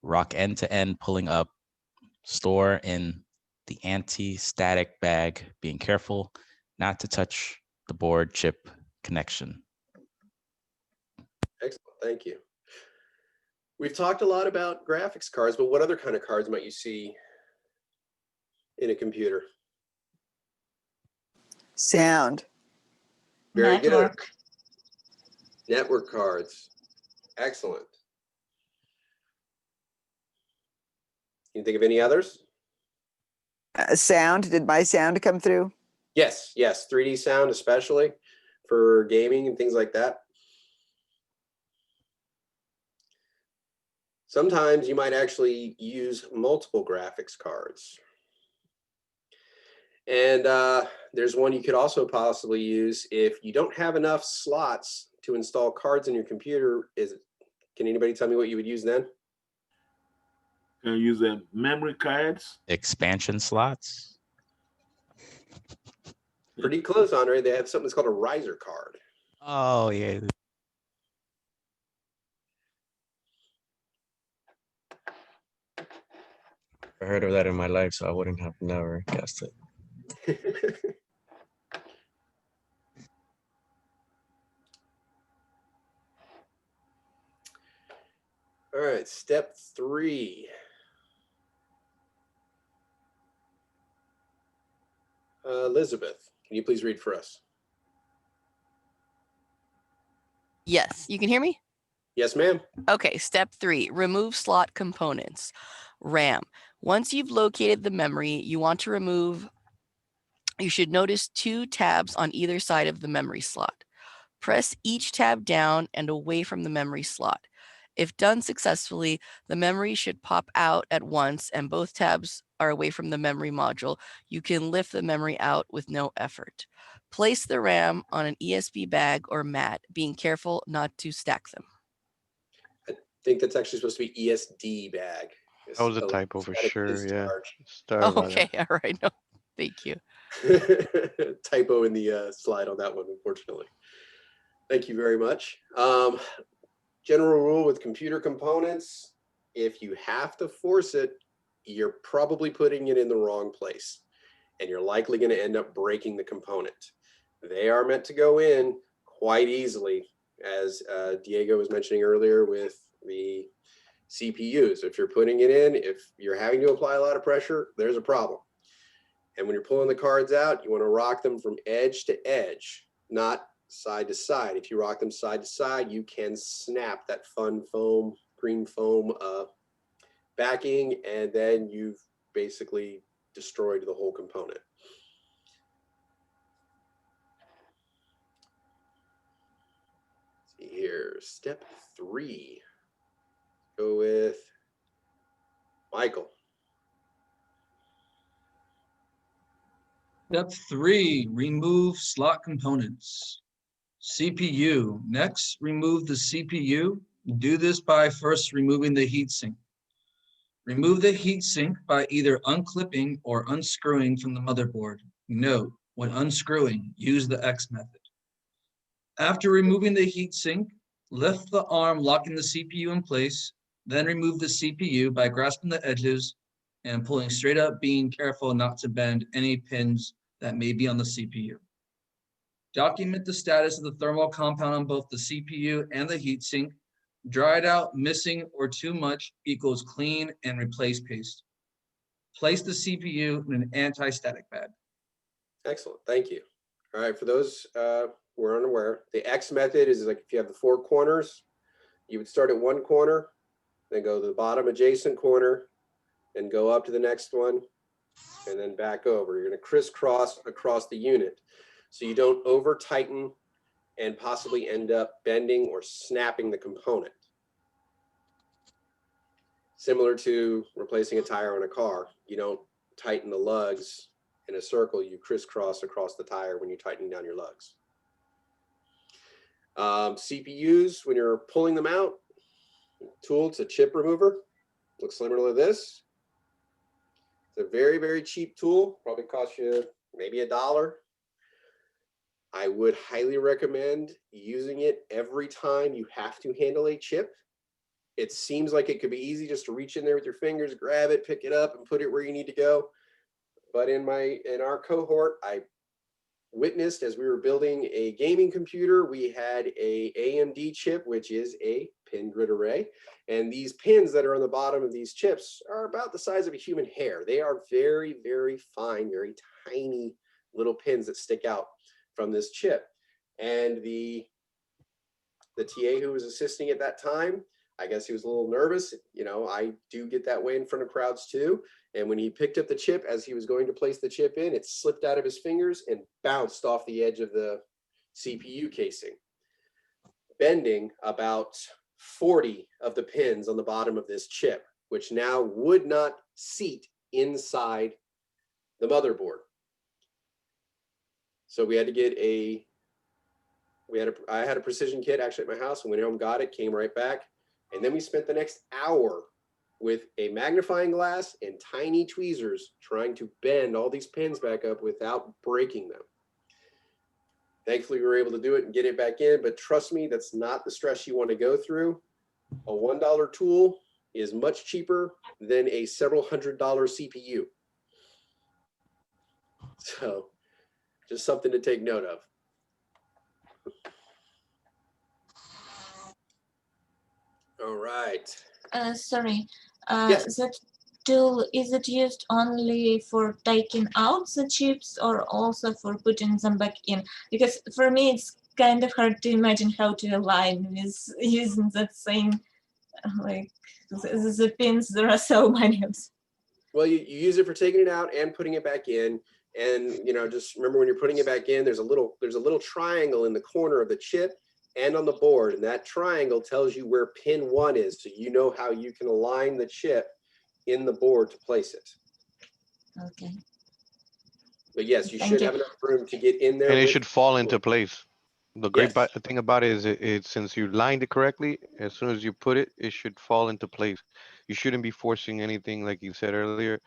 Rock end to end, pulling up. Store in the anti-static bag, being careful not to touch the board chip connection. Excellent, thank you. We've talked a lot about graphics cards, but what other kind of cards might you see in a computer? Sound. Very Network. good. Network cards. Excellent. Can you think of any others? Sound. Did my sound come through? Yes, 3D sound, especially for gaming and things like that. Sometimes you might actually use multiple graphics cards. And there's one you could also possibly use if you don't have enough slots to install cards in your computer. Can anybody tell me what you would use then? Can you use memory cards? Expansion slots? Pretty close, Andre. They have something that's called a riser card. Oh, yeah. I heard of that in my life, so I wouldn't have never guessed it. All right, step 3. Elizabeth, can you please read for us? Yes, you can hear me? Yes, ma'am. Okay, step 3, remove slot components. RAM. Once you've located the memory you want to remove, you should notice 2 tabs on either side of the memory slot. Press each tab down and away from the memory slot. If done successfully, the memory should pop out at once and both tabs are away from the memory module. You can lift the memory out with no effort. Place the RAM on an ESP bag or mat, being careful not to stack them. I think that's actually supposed to be ESD bag. That was a typo for sure. Yeah. Sorry about Okay, all right. No, thank you. Typo in the slide on that one, unfortunately. Thank you very much. General rule with computer components, if you have to force it, you're probably putting it in the wrong place, and you're likely going to end up breaking the component. They are meant to go in quite easily, as Diego was mentioning earlier with the CPUs. If you're putting it in, if you're having to apply a lot of pressure, there's a problem. And when you're pulling the cards out, you want to rock them from edge to edge, not side to side. If you rock them side to side, you can snap that fun foam, green foam backing, and then you've basically destroyed the whole component. Let's see here, step 3. Go with Michael. Step 3, remove slot components. CPU. Next, remove the CPU. Do this by first removing the heatsink. Remove the heatsink by either unclipping or unscrewing from the motherboard. Note, when unscrewing, use the X method. After removing the heatsink, lift the arm locking the CPU in place, then remove the CPU by grasping the edges and pulling straight up, being careful not to bend any pins that may be on the CPU. Document the status of the thermal compound on both the CPU and the heatsink. Dried out, missing, or too much equals clean and replace paste. Place the CPU in an anti-static bag. Excellent, thank you. All right, for those who are unaware, the X method is like if you have the 4 corners, you would start at one corner, then go to the bottom adjacent corner, and go up to the next one, and then back over. You're gonna crisscross across the unit so you don't over tighten and possibly end up bending or snapping the component. Similar to replacing a tire on a car, you don't tighten the lugs in a circle, you crisscross across the tire when you're tightening down your lugs. CPUs, when you're pulling them out, tool, it's a chip remover. Looks similar to this. It's a very, very cheap tool, probably cost you maybe $1. I would highly recommend using it every time you have to handle a chip. It seems like it could be easy just to reach in there with your fingers, grab it, pick it up, and put it where you need to go. But in our cohort, I witnessed as we were building a gaming computer, we had a AMD chip, which is a pin grid array. And these pins that are on the bottom of these chips are about the size of a human hair. They are very, very fine, very tiny little pins that stick out from this chip. And the TA who was assisting at that time, I guess he was a little nervous. You know, I do get that way in front of crowds too. And when he picked up the chip, as he was going to place the chip in, it slipped out of his fingers and bounced off the edge of the CPU casing, bending about 40 of the pins on the bottom of this chip, which now would not seat inside the motherboard. So we had to get I had a precision kit actually at my house, and went home, got it, came right back. And then we spent the next hour with a magnifying glass and tiny tweezers trying to bend all these pins back up without breaking them. Thankfully, we were able to do it and get it back in, but trust me, that's not the stress you want to go through. A $1 tool is much cheaper than a several $100 CPU. So just something to take note of. All right. Sorry. Yes. That tool, is it used only for taking out the chips or also for putting them back in? Because for me, it's kind of hard to imagine how to align with using that same, like the pins. There are so many of them. Well, you use it for taking it out and putting it back in. And, you know, just remember when you're putting it back in, there's a little triangle in the corner of the chip and on the board. And that triangle tells you where pin 1 is. So you know how you can align the chip in the board to place it. Okay. But yes, you Thank should you. have enough room to get in there. And it with should fall into place. The great Yes. thing about it is since you lined it correctly, as soon as you put it, it should fall into place. You shouldn't be forcing anything like you said earlier.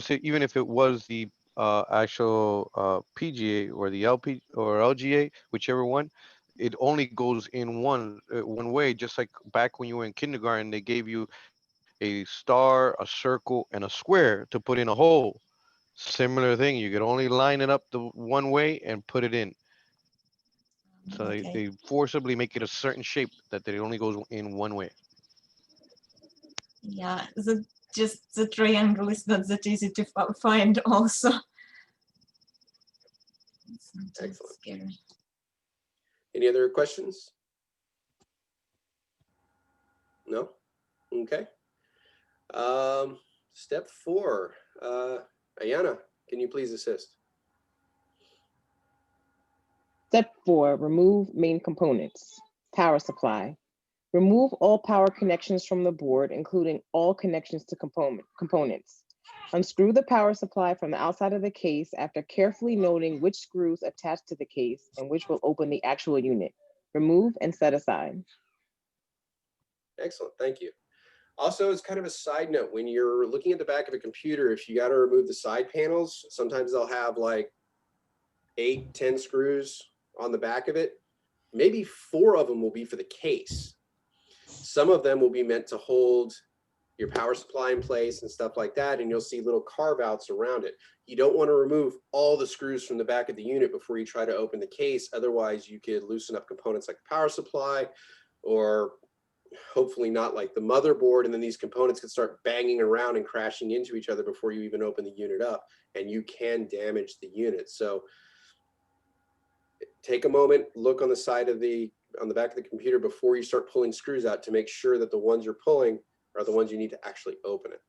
Even if it was the actual PGA or the LP or LGA, whichever one, it only goes in one way. Just like back when you were in kindergarten, they gave you a star, a circle, and a square to put in a hole. Similar thing. You could only line it up the one way and put it in. So Okay. they forcibly make it a certain shape that it only goes in one way. Yeah, just the triangle is not that easy to find also. It's not that Excellent. scary. Any other questions? No? Okay. Step 4. Ayana, can you please assist? Step 4, remove main components. Power supply. Remove all power connections from the board, including all connections to components. Unscrew the power supply from the outside of the case after carefully noting which screws attach to the case and which will open the actual unit. Remove and set aside. Excellent, thank you. Also, as kind of a side note, when you're looking at the back of a computer, if you got to remove the side panels, sometimes they'll have like 8, 10 screws on the back of it. Maybe 4 of them will be for the case. Some of them will be meant to hold your power supply in place and stuff like that, and you'll see little carve outs around it. You don't want to remove all the screws from the back of the unit before you try to open the case. Otherwise, you could loosen up components like the power supply, or hopefully not like the motherboard, and then these components can start banging around and crashing into each other before you even open the unit up, and you can damage the unit. So take a moment, look on the side of on the back of the computer before you start pulling screws out to make sure that the ones you're pulling are the ones you need to actually open it.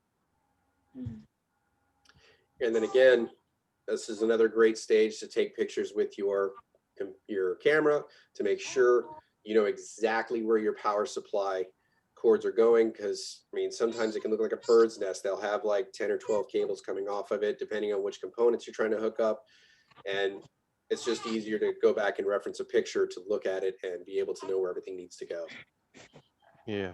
And then again, this is another great stage to take pictures with your camera to make sure you know exactly where your power supply cords are going, because I mean, sometimes it can look like a bird's nest. They'll have like 10 or 12 cables coming off of it, depending on which components you're trying to hook up. And it's just easier to go back and reference a picture to look at it and be able to know where everything needs to go. Yeah.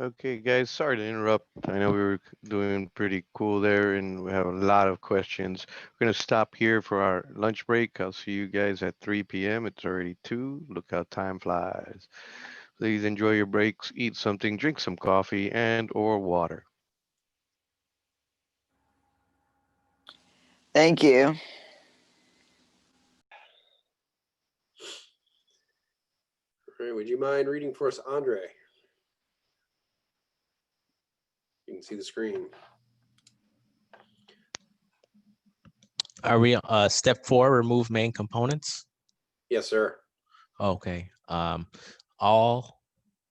Okay, guys, sorry to interrupt. I know we were doing pretty cool there and we have a lot of questions. We're going to stop here for our lunch break. I'll see you guys at 3 p.m. It's already 2. Look how time flies. Please enjoy your breaks, eat something, drink some coffee and or water. Thank you. All right, would you mind reading for us, Andre? You can see the screen. Are we step 4, remove main components? Yes, sir. Okay. All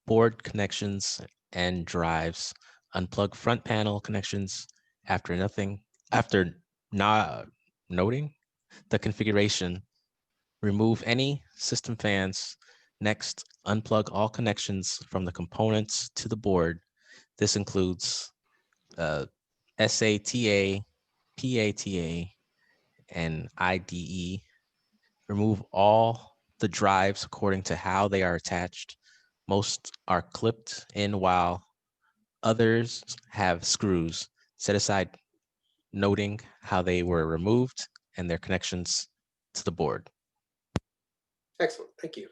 board connections and drives. Unplug front panel connections after not noting the configuration. Remove any system fans. Next, unplug all connections from the components to the board. This includes SATA, PATA, and IDE. Remove all the drives according to how they are attached. Most are clipped in while others have screws. Set aside noting how they were removed and their connections to the board. Excellent, thank you.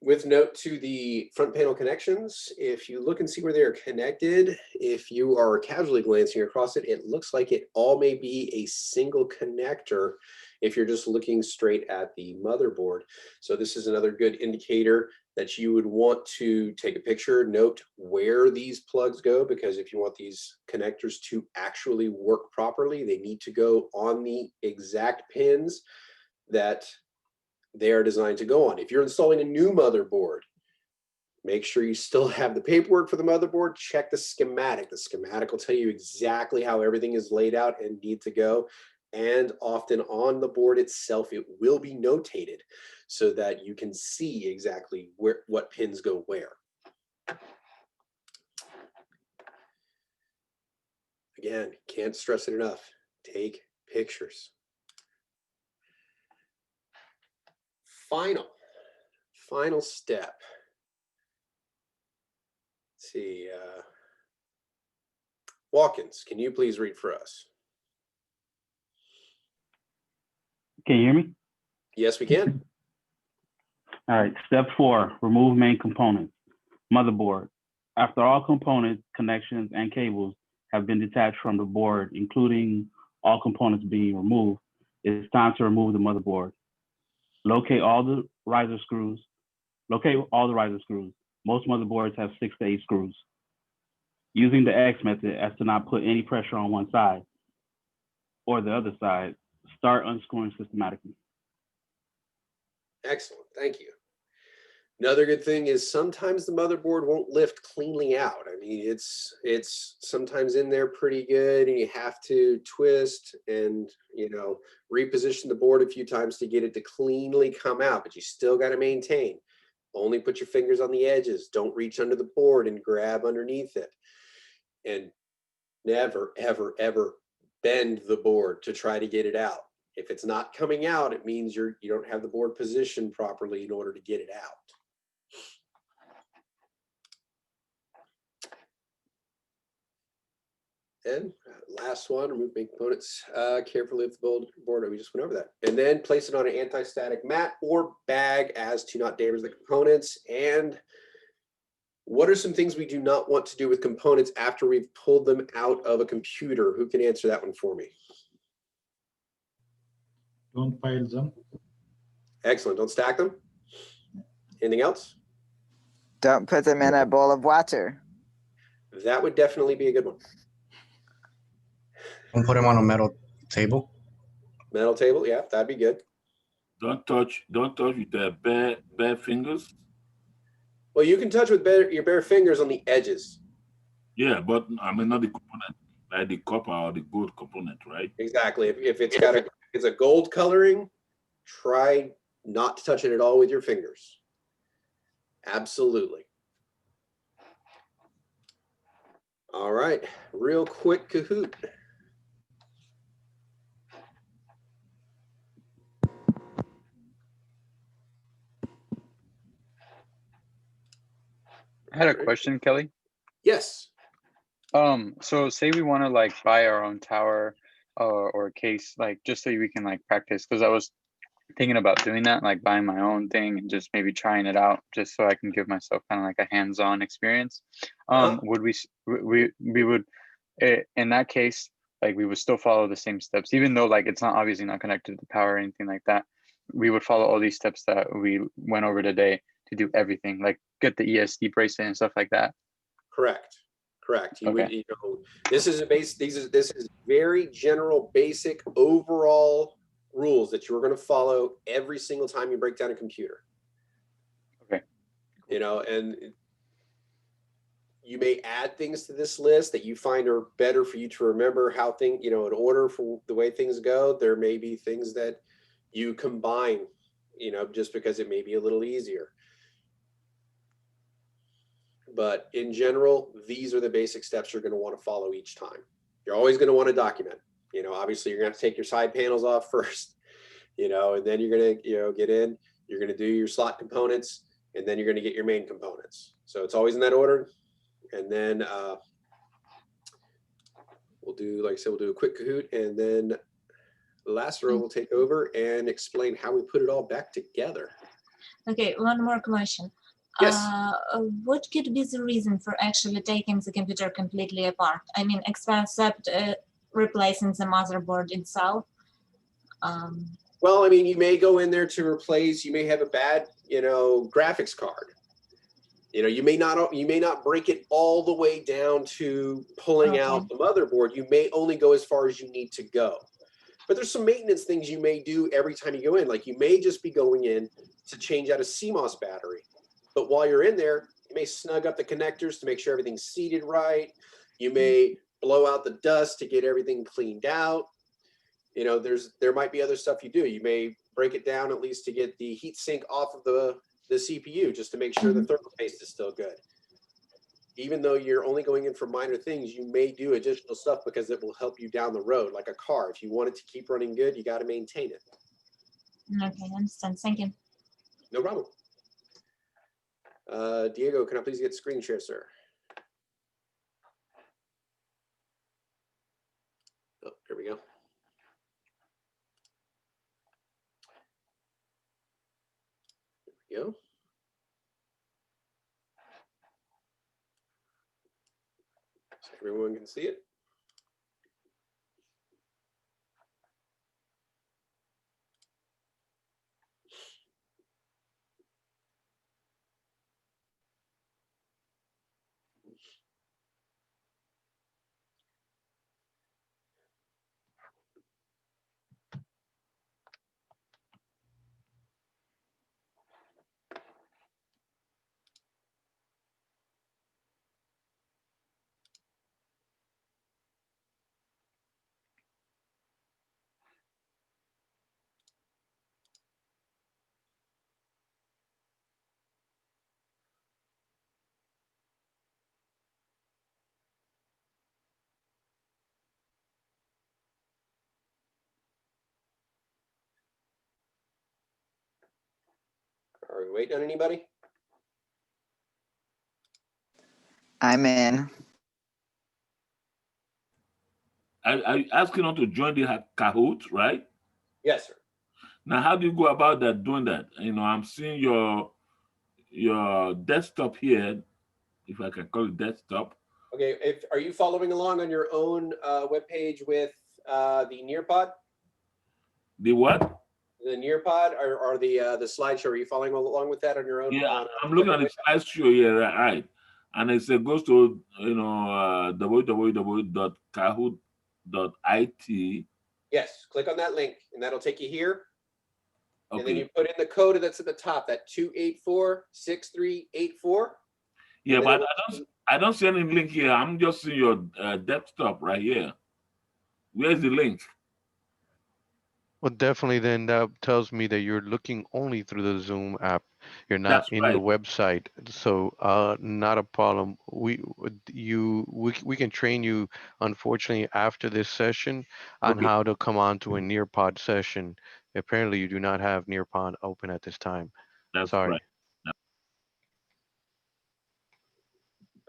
With note to the front panel connections, if you look and see where they are connected, if you are casually glancing across it, it looks like it all may be a single connector if you're just looking straight at the motherboard. So this is another good indicator that you would want to take a picture, note where these plugs go, because if you want these connectors to actually work properly, they need to go on the exact pins that they are designed to go on. If you're installing a new motherboard, make sure you still have the paperwork for the motherboard. Check the schematic. The schematic will tell you exactly how everything is laid out and need to go. And often on the board itself, it will be notated so that you can see exactly what pins go where. Again, can't stress it enough. Take pictures. Final step. Let's see. Watkins, can you please read for us? Can you hear me? Yes, we can. All right, step 4, remove main components. Motherboard. After all components, connections, and cables have been detached from the board, including all components being removed, it's time to remove the motherboard. Locate all the riser screws. Most motherboards have 6 to 8 screws. Using the X method as to not put any pressure on one side or the other side, start unscrewing systematically. Excellent, thank you. Another good thing is sometimes the motherboard won't lift cleanly out. I mean, it's sometimes in there pretty good, and you have to twist and, you know, reposition the board a few times to get it to cleanly come out, but you still got to maintain. Only put your fingers on the edges. Don't reach under the board and grab underneath it. and never, ever, ever bend the board to try to get it out. If it's not coming out, it means you don't have the board positioned properly in order to get it out. And last one, remove main components carefully with the board. We just went over that. And then place it on an anti-static mat or bag as to not damage the components. And what are some things we do not want to do with components after we've pulled them out of a computer? Who can answer that one for me? Don't pile them. Excellent. Don't stack them. Anything else? Don't put them in a bowl of water. That would definitely be a good one. Don't put them on a metal table. Metal table, yeah, that'd be good. Don't touch with the bare fingers. Well, you can touch with your bare fingers on the edges. Yeah, but I mean not the component, like the copper or the gold component, right? Exactly. If it's got it's a gold coloring, try not to touch it at all with your fingers. Absolutely. All right, real quick Kahoot. I had a question, Kelly. Yes. So say we want to like buy our own tower or case, like just so we can like practice, because I was thinking about doing that, like buying my own thing and just maybe trying it out, just so I can give myself kind of like a hands-on experience. Would we would in that case, like we would still follow the same steps, even though like it's not obviously not connected to the power or anything like that. We would follow all these steps that we went over today to do everything, like get the ESD bracelet and stuff like that. Correct. Correct. You Okay. would, this is a base. This is very general, basic, overall rules that you are going to follow every single time you break down a computer. Okay. And you may add things to this list that you find are better for you to remember how things, in order for the way things go. There may be things that you combine, just because it may be a little easier. But in general, these are the basic steps you're going to want to follow each time. You're always going to want to document. Obviously, you're going to have to take your side panels off first, and then you're going to, get in. You're going to do your slot components, and then you're going to get your main components. So it's always in that order. And then we'll do, like I said, we'll do a quick Kahoot, and then Lassero will take over and explain how we put it all back together. Okay, one more question. Yes. What could be the reason for actually taking the computer completely apart? I mean, except replacing the motherboard itself. Well, I mean, you may go in there to replace. You may have a bad, graphics card. You may not break it all the way down to pulling out the motherboard. You may only go as far as you need to go. But there's some maintenance things you may do every time you go in. Like you may just be going in to change out a CMOS battery. But while you're in there, you may snug up the connectors to make sure everything's seated right. You may blow out the dust to get everything cleaned out. There might be other stuff you do. You may break it down at least to get the heat sink off of the CPU, just to make sure the thermal paste is still good. Even though you're only going in for minor things, you may do additional stuff because it will help you down the road. Like a car, if you want it to keep running good, you got to maintain it. Okay, I understand. Thank you. No problem. Diego, can I please get screen share, sir? Oh, there we go. There we go. So everyone can see it. Are we waiting on anybody? I'm in. Are you asking them to join the Kahoot, right? Yes, sir. Now, how do you go about that? Doing that? I'm seeing your desktop here, if I can call it desktop. Okay, are you following along on your own webpage with the Nearpod? The what? The Nearpod or the slideshow? Are you following along with that on your own? Yeah, I'm looking at the slideshow here, right? And it goes to www.kahoot.it. Yes, click on that link, and that'll take you here. Okay. And then you put in the code that's at the top, that 2846384. Yeah, but I don't see any link here. I'm just seeing your desktop right here. Where's the link? Well, definitely then that tells me that you're looking only through the Zoom app. You're not That's in the right. website. So, not a problem. We can train you, unfortunately, after this session on Okay. how to come on to a Nearpod session. Apparently, you do not have Nearpod open at this time. That's Sorry. right.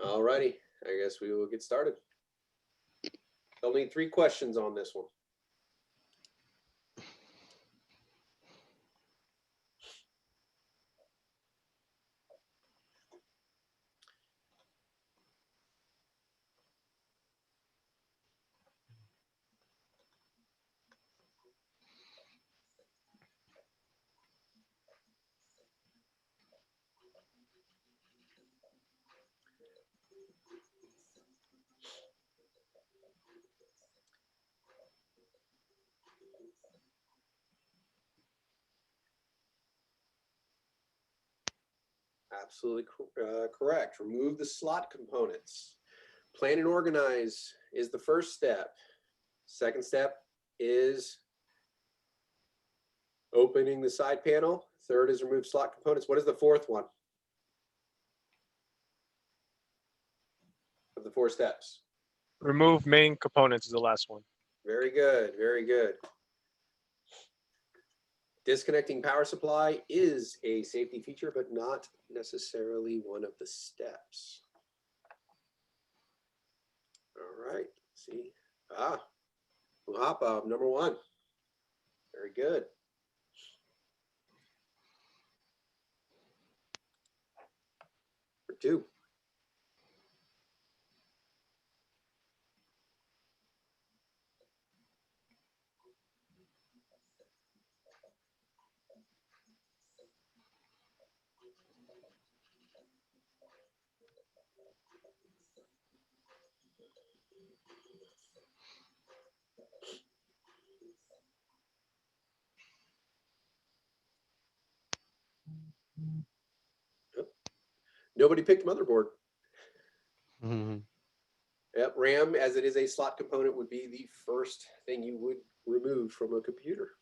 All righty, I guess we will get started. Only 3 questions on this one. Absolutely correct. Remove the slot components. Plan and organize is the first step. Second step is opening the side panel. Third is remove slot components. What is the fourth one of the 4 steps? Remove main components is the last one. Very good, very good. Disconnecting power supply is a safety feature, but not necessarily one of the steps. All right, see. Muhapa, number 1. Very good. Number 2. Nobody picked motherboard. Mhm. Yep, RAM, as it is a slot component, would be the first thing you would remove from a computer.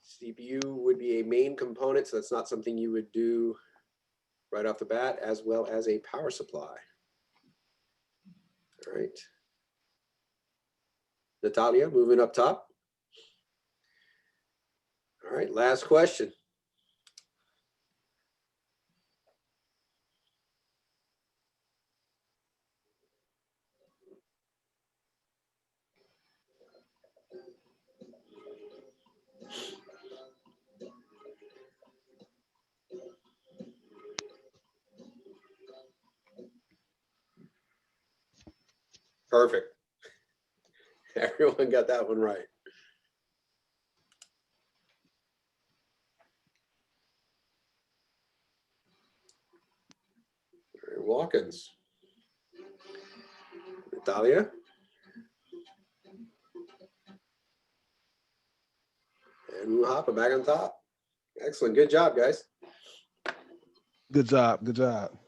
CPU would be a main component, so that's not something you would do right off the bat, as well as a power supply. All right. Natalia, moving up top. All right, last question. Perfect. Everyone got that one right. All right, Watkins. Natalia. And Muhapa back on top. Excellent. Good job, guys. Good job. Good job.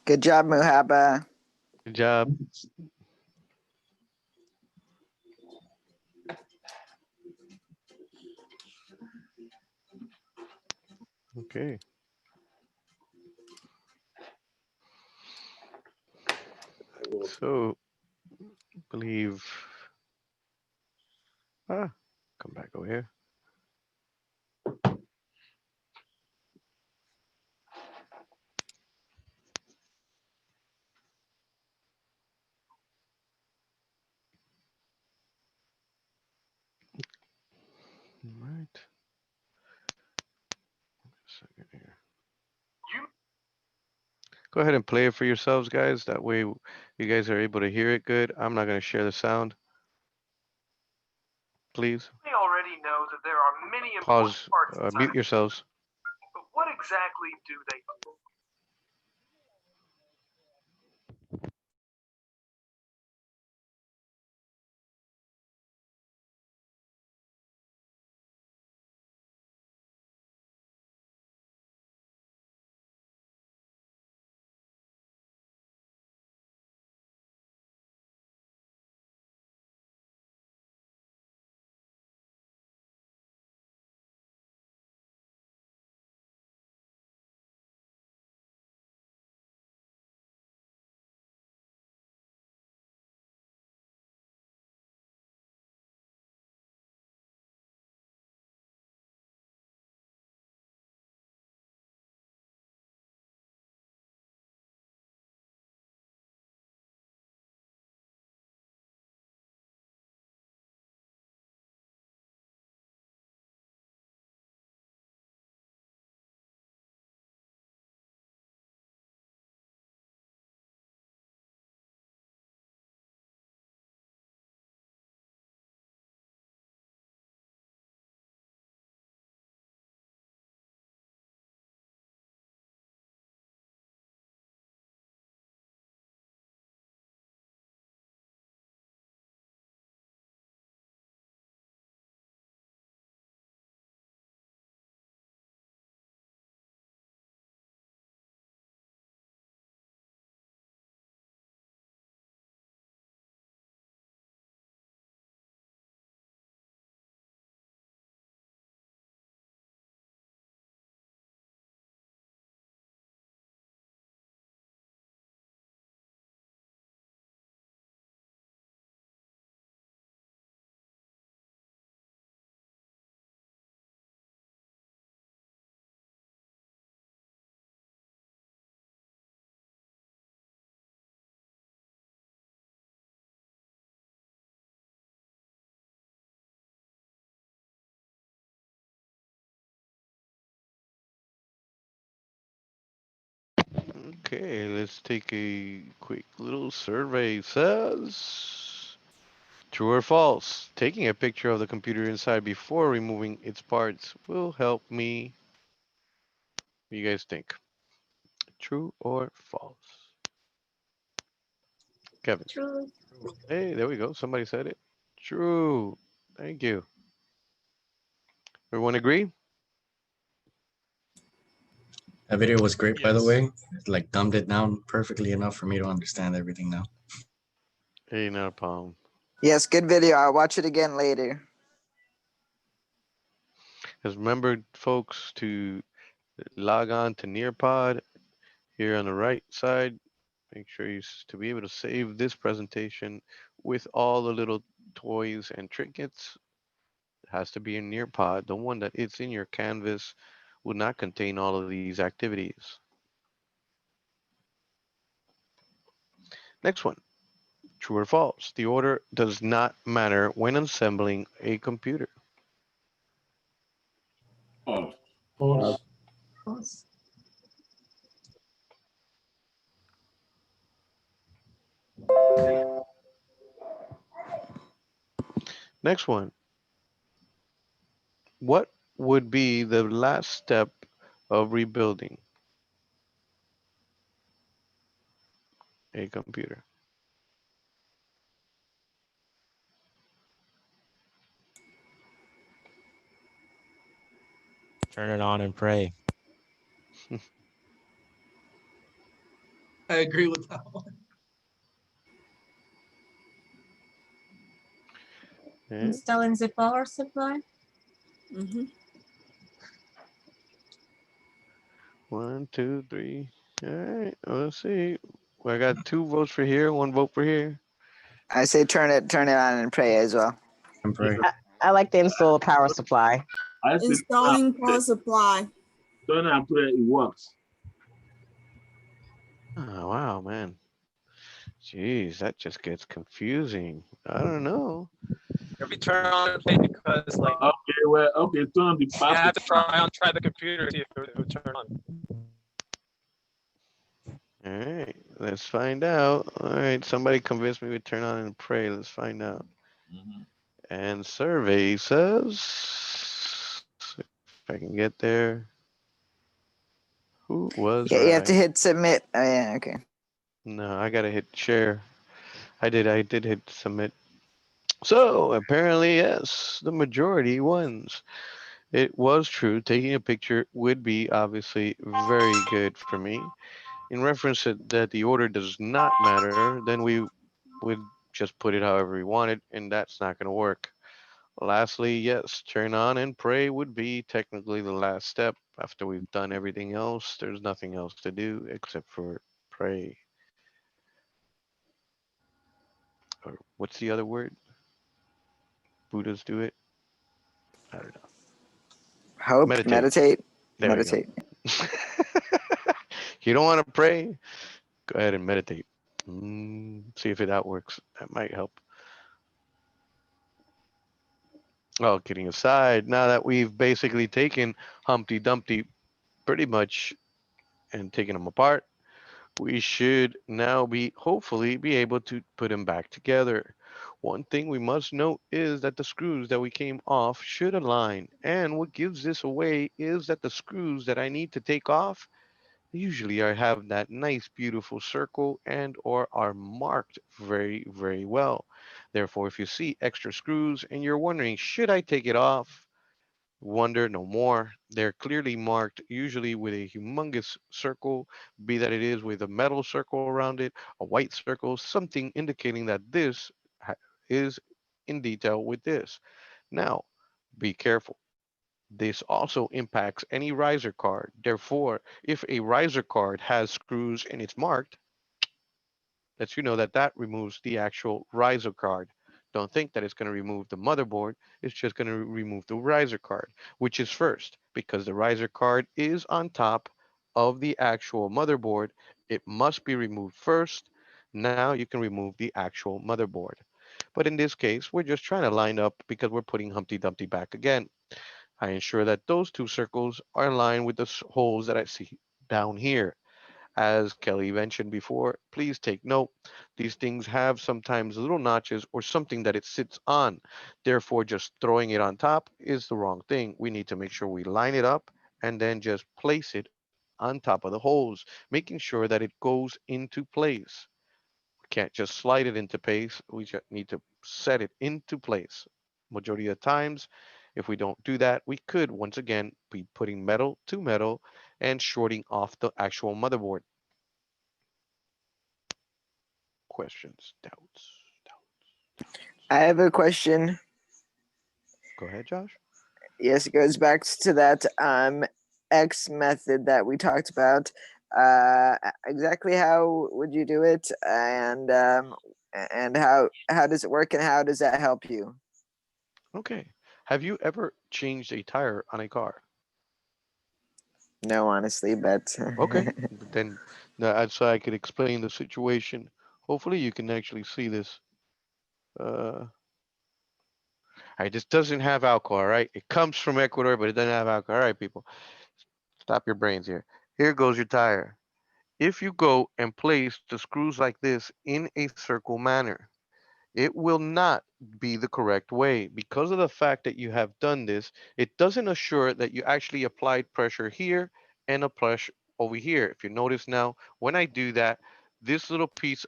Good job, Muhaba. Good job. Okay. So, believe. Come back over here. Go ahead and play it for yourselves, guys. That way you guys are able to hear it good. I'm not going to share the sound. Please We already know that there are many important pause, parts inside mute yourselves. but what exactly do they do? Okay, let's take a quick little survey. Says true or false? Taking a picture of the computer inside before removing its parts will help me. What do you guys think? True or false? Kevin. True. Hey, there we go. Somebody said it. True. Thank you. Everyone agree? That video was great, by the Yes. way. It, like dumbed it down perfectly enough for me to understand everything now. Hey, not a problem. Yes, good video. I'll watch it again later. Just remember, folks, to log on to Nearpod here on the right side. Make sure to be able to save this presentation with all the little toys and trinkets. It has to be in Nearpod. The one that is in your Canvas will not contain all of these activities. Next one. True or false? The order does not matter when assembling a computer. False. False. False. Next one. What would be the last step of rebuilding a computer? Turn it on and pray. I agree with that one. Installing the power supply. Mm-hmm. 1, 2, 3. All right. Let's see. I got 2 votes for here, 1 vote for here. I say turn it on and pray as well. And pray. I like to install a power supply. I said Installing power supply. turn and pray, it works. Oh, wow, man. Jeez, that just gets confusing. I don't know. If we turn on and play because like Okay, well, okay, turn on the you power have to supply. try the computer to see if it would turn on. All right, let's find out. All right, somebody convince me to turn on and pray. Let's find out. Mhm. And survey says, if I can get there, who was Yeah, you have right? to hit submit. Oh yeah, okay. No, I gotta hit share. I did hit submit. So apparently, yes, the majority wins. It was true. Taking a picture would be obviously very good for me. In reference to that the order does not matter, then we would just put it however we wanted, and that's not going to work. Lastly, yes, turn on and pray would be technically the last step. After we've done everything else, there's nothing else to do except for pray. Or what's the other word? Buddhas do it? I don't know. Hope, Meditate. meditate, There we go. meditate. You don't want to pray? Go ahead and meditate. See if that works. That might help. Oh, kidding aside, now that we've basically taken Humpty Dumpty pretty much and taken them apart, we should now be hopefully be able to put them back together. One thing we must note is that the screws that we came off should align. And what gives this away is that the screws that I need to take off usually I have that nice beautiful circle and or are marked very, very well. Therefore, if you see extra screws and you're wondering, should I take it off? Wonder no more. They're clearly marked, usually with a humongous circle, be that it is with a metal circle around it, a white circle, something indicating that this is in detail with this. Now, be careful. This also impacts any riser card. Therefore, if a riser card has screws and it's marked, lets you know that that removes the actual riser card. Don't think that it's going to remove the motherboard. It's just going to remove the riser card, which is first because the riser card is on top of the actual motherboard. It must be removed first. Now you can remove the actual motherboard. But in this case, we're just trying to line up because we're putting Humpty Dumpty back again. I ensure that those two circles are in line with the holes that I see down here. As Kelly mentioned before, please take note. These things have sometimes little notches or something that it sits on. Therefore, just throwing it on top is the wrong thing. We need to make sure we line it up and then just place it on top of the holes, making sure that it goes into place. We can't just slide it into place. We just need to set it into place. Majority of the times, if we don't do that, we could once again be putting metal to metal and shorting off the actual motherboard. Questions, doubts, I have a question. Go ahead, Josh. Yes, it goes back to that X method that we talked about. Exactly how would you do it, and how does it work, and how does that help you? Okay. Have you ever changed a tire on a car? No, honestly, but Okay. Then so I could explain the situation. Hopefully you can actually see this. All right, this doesn't have alcohol, right? It comes from Ecuador, but it doesn't have alcohol. All right, people, stop your brains here. Here goes your tire. If you go and place the screws like this in a circle manner, it will not be the correct way. Because of the fact that you have done this, it doesn't assure that you actually applied pressure here and a pressure over here. If you notice now, when I do that, this little piece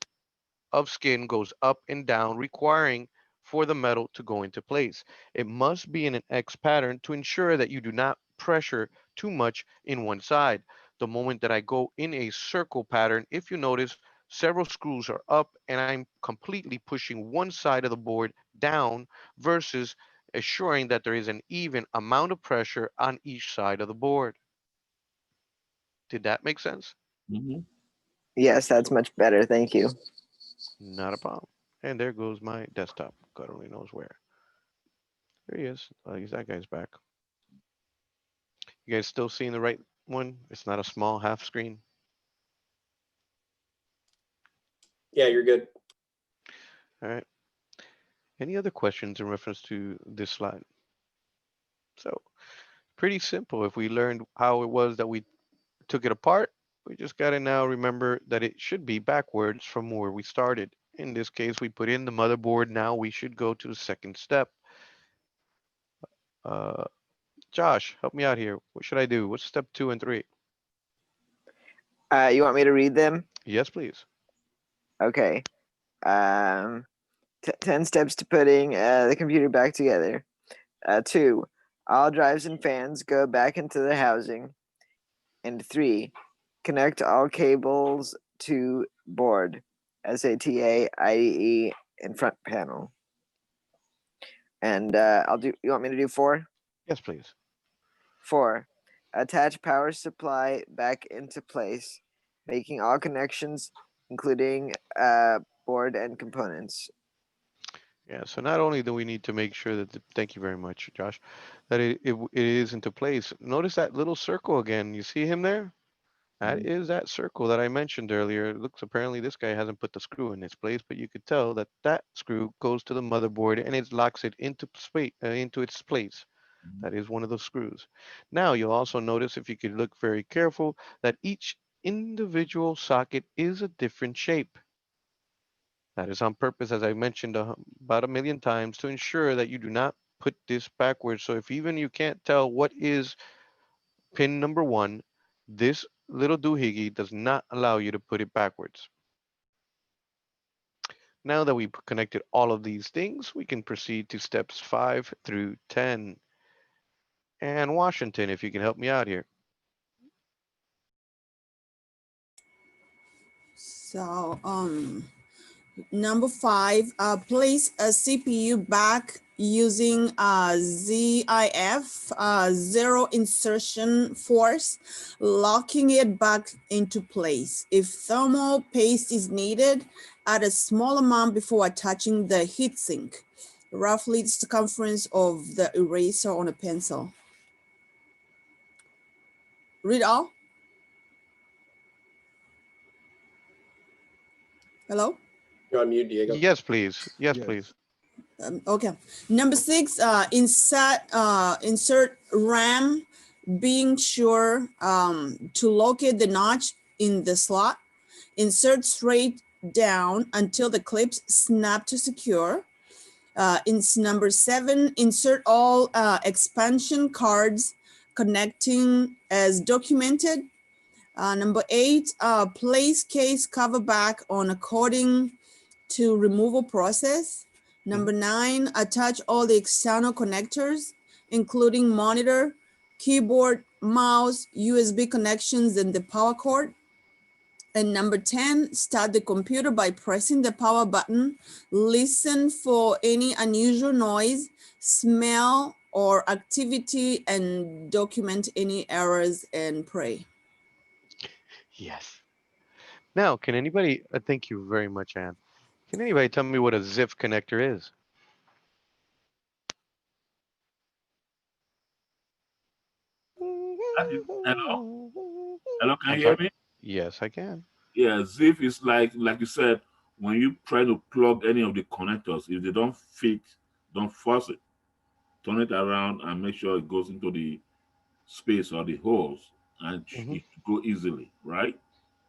of skin goes up and down, requiring for the metal to go into place. It must be in an X pattern to ensure that you do not pressure too much in one side. The moment that I go in a circle pattern, if you notice, several screws are up and I'm completely pushing one side of the board down versus assuring that there is an even amount of pressure on each side of the board. Did that make sense? Mhm. yes, that's much better. Thank you. Not a problem. And there goes my desktop. God only knows where. There he is. I guess that guy's back. You guys still seeing the right one? It's not a small half screen. Yeah, you're good. All right. Any other questions in reference to this slide? So pretty simple. If we learned how it was that we took it apart, We just got to now remember that it should be backwards from where we started. In this case, we put in the motherboard. Now we should go to the second step. Uh, Josh, help me out here. What should I do? What's step 2 and 3? You want me to read them? Yes, please. Okay. 10 steps to putting the computer back together. 2, all drives and fans go back into the housing. And 3, connect all cables to board, SATA, IDE, and front panel. And you want me to do 4? Yes, please. 4, attach power supply back into place, making all connections, including board and components. Yeah, so not only do we need to make sure that, thank you very much, Josh, that it is into place. Notice that little circle again. You see him there? That is that circle that I mentioned earlier. It looks, apparently this guy hasn't put the screw in its place, but you could tell that that screw goes to the motherboard and it locks it into space, into its place. That is one of those screws. Now you'll also notice, if you could look very careful, that each individual socket is a different shape. That is on purpose, as I mentioned about a million times, to ensure that you do not put this backwards. So if even you can't tell what is pin number 1, this little doohickey does not allow you to put it backwards. Now that we've connected all of these things, we can proceed to steps 5 through 10. And Washington, if you can help me out here. So, number 5, place a CPU back using ZIF, zero insertion force, locking it back into place. If thermal paste is needed, add a small amount before attaching the heatsink, roughly the circumference of the eraser on a pencil. Read all? Hello? You're on mute, Diego. Yes, please. Yes, please. Okay. Number 6, insert RAM, being sure to locate the notch in the slot. Insert straight down until the clips snap to secure. Number 7, insert all expansion cards connecting as documented. Number 8, place case cover back on according to removal process. Number 9, attach all the external connectors, including monitor, keyboard, mouse, USB connections, and the power cord. And number 10, start the computer by pressing the power button. Listen for any unusual noise, smell, or activity, and document any errors and pray. Yes. Now, can anybody, thank you very much, Anne. Can anybody tell me what a ZIF connector is? Hello? Hello, can I'm you hear sorry? me? Yes, I can. Yeah, ZIF is like you said, when you try to plug any of the connectors, if they don't fit, don't force it. Turn it around and make sure it goes into the space or the holes and it go easily, right?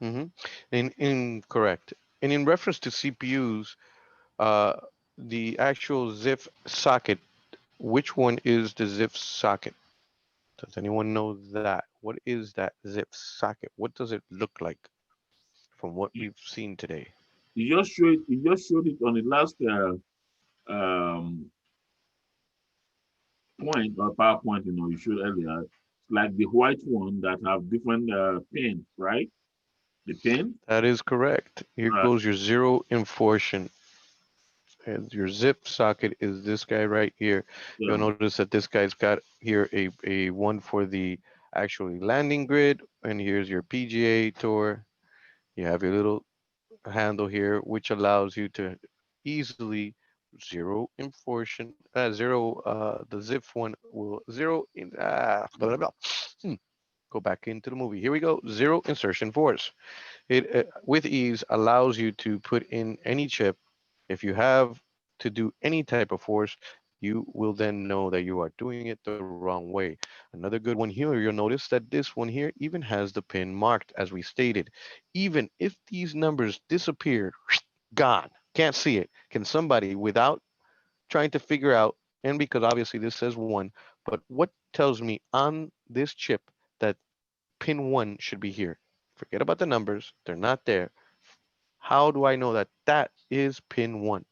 Mm-hmm. Incorrect. And in reference to CPUs, uh, the actual ZIF socket, which one is the ZIF socket? Does anyone know that? What is that ZIF socket? What does it look like from what we've seen today? You just showed it on the last um, point or PowerPoint, you showed earlier. It's like the white one that have different pins, right? The pin. That is correct. Here Right. goes your zero insertion. And your zip socket is this guy right here. You'll Yeah. notice that this guy's got here a one for the actually landing grid, and here's your PGA tour. You have your little handle here, which allows you to easily the zip one will blah, blah, blah. Go back into the movie. Here we go. Zero insertion force. It with ease allows you to put in any chip. If you have to do any type of force, you will then know that you are doing it the wrong way. Another good one here, you'll notice that this one here even has the pin marked as we stated. Even if these numbers disappear, gone, can't see it, can somebody without trying to figure out, and because obviously this says one, but what tells me on this chip that pin one should be here? Forget about the numbers, they're not there. How do I know that that is pin one?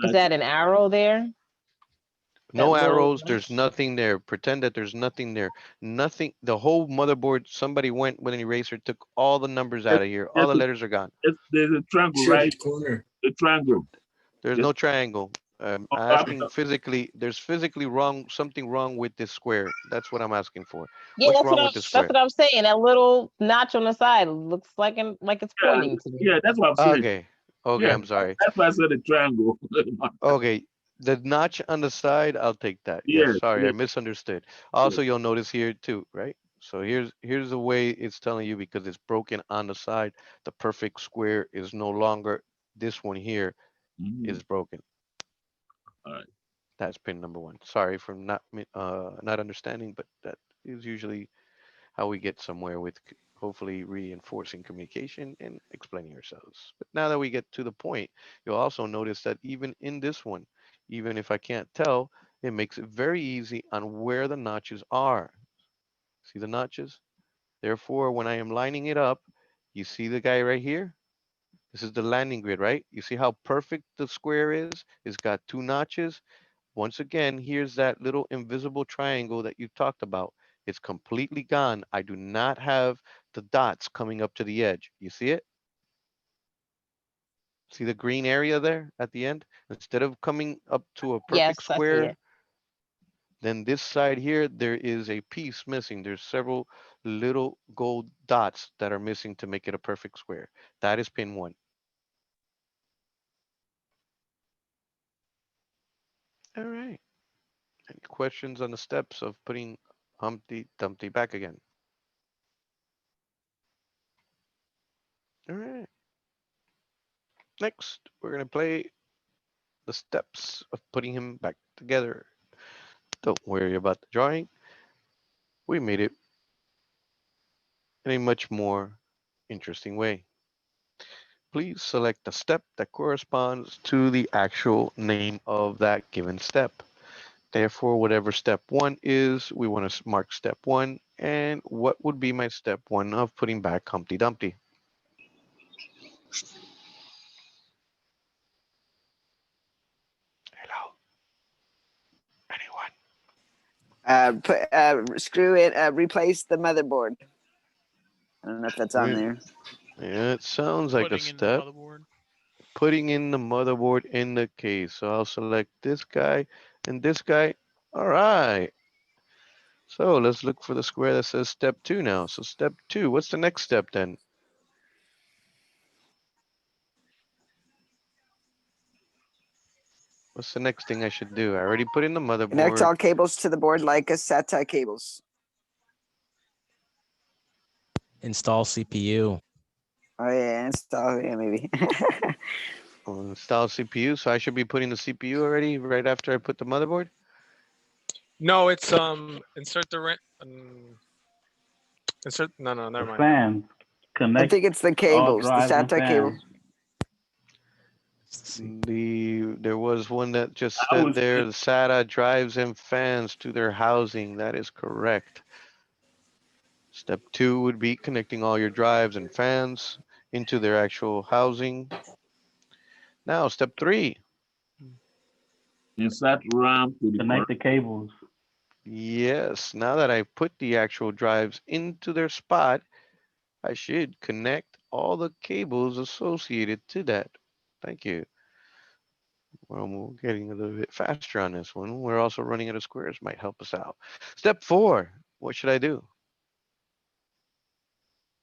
Is that an arrow there? That No little arrows, there's nothing there. Pretend that there's nothing there. Nothing, the whole motherboard, somebody went with an eraser, took all the numbers out There's, of here. All there's the a, letters are gone. there's a triangle, right? Should corner. A triangle. There's Yes. no triangle. I'm asking physically, there's physically wrong, something wrong with this square. That's what I'm asking for. Yeah, What's wrong with this that's square? what I'm saying. That little notch on the side looks like it's Yeah, pointing to me. yeah, that's what I'm saying. Okay. Okay, Yeah, I'm sorry. that's why I said a triangle. Okay. The notch on the side, I'll take that. Yes, Yes, sorry, I yes, misunderstood. yes. Also, you'll notice here too, right? So here's the way it's telling you because it's broken on the side. The perfect square is no longer this one here Mhm. is broken. All right. That's pin number one. Sorry for not understanding, but that is usually how we get somewhere with hopefully reinforcing communication and explaining ourselves. But now that we get to the point, you'll also notice that even in this one, even if I can't tell, it makes it very easy on where the notches are. See the notches? Therefore, when I am lining it up, you see the guy right here? This is the landing grid, right? You see how perfect the square is? It's got two notches. Once again, here's that little invisible triangle that you talked about. It's completely gone. I do not have the dots coming up to the edge. You see it? See the green area there at the end? Instead of coming up to a perfect Yes, I see square, it. then this side here, there is a piece missing. There's several little gold dots that are missing to make it a perfect square. That is pin one. All right. Any questions on the steps of putting Humpty Dumpty back again? All right. Next, we're going to play the steps of putting him back together. Don't worry about the drawing. We made it in a much more interesting way. Please select the step that corresponds to the actual name of that given step. Therefore, whatever step one is, we want to mark step one. And what would be my step one of putting back Humpty Dumpty? Hello? Anyone? Screw it. Replace the motherboard. I don't know if that's on there. Yeah, it sounds like a Putting in the step. motherboard. Putting in the motherboard in the case. So I'll select this guy and this guy. All right. So let's look for the square that says step two now. So step two, what's the next step then? What's the next thing I should do? I already put in the Connect motherboard. all cables to the board like a SATA cables. Install CPU. Oh yeah, install. Yeah, maybe. Install CPU. So I should be putting the CPU already right after I put the motherboard? No, it's insert the insert. No, never The mind. fans. I Connect think it's the all cables, the drives and SATA cable. fans. There was one that just I said was there, the SATA drives and fans to their housing. That is correct. Step two would be connecting all your drives and fans into their actual housing. Now, step three. insert RAM to the Connect correct. the cables. Yes, now that I put the actual drives into their spot, I should connect all the cables associated to that. Thank you. Well, we're getting a little bit faster on this one. We're also running out of squares, might help us out. Step four, what should I do?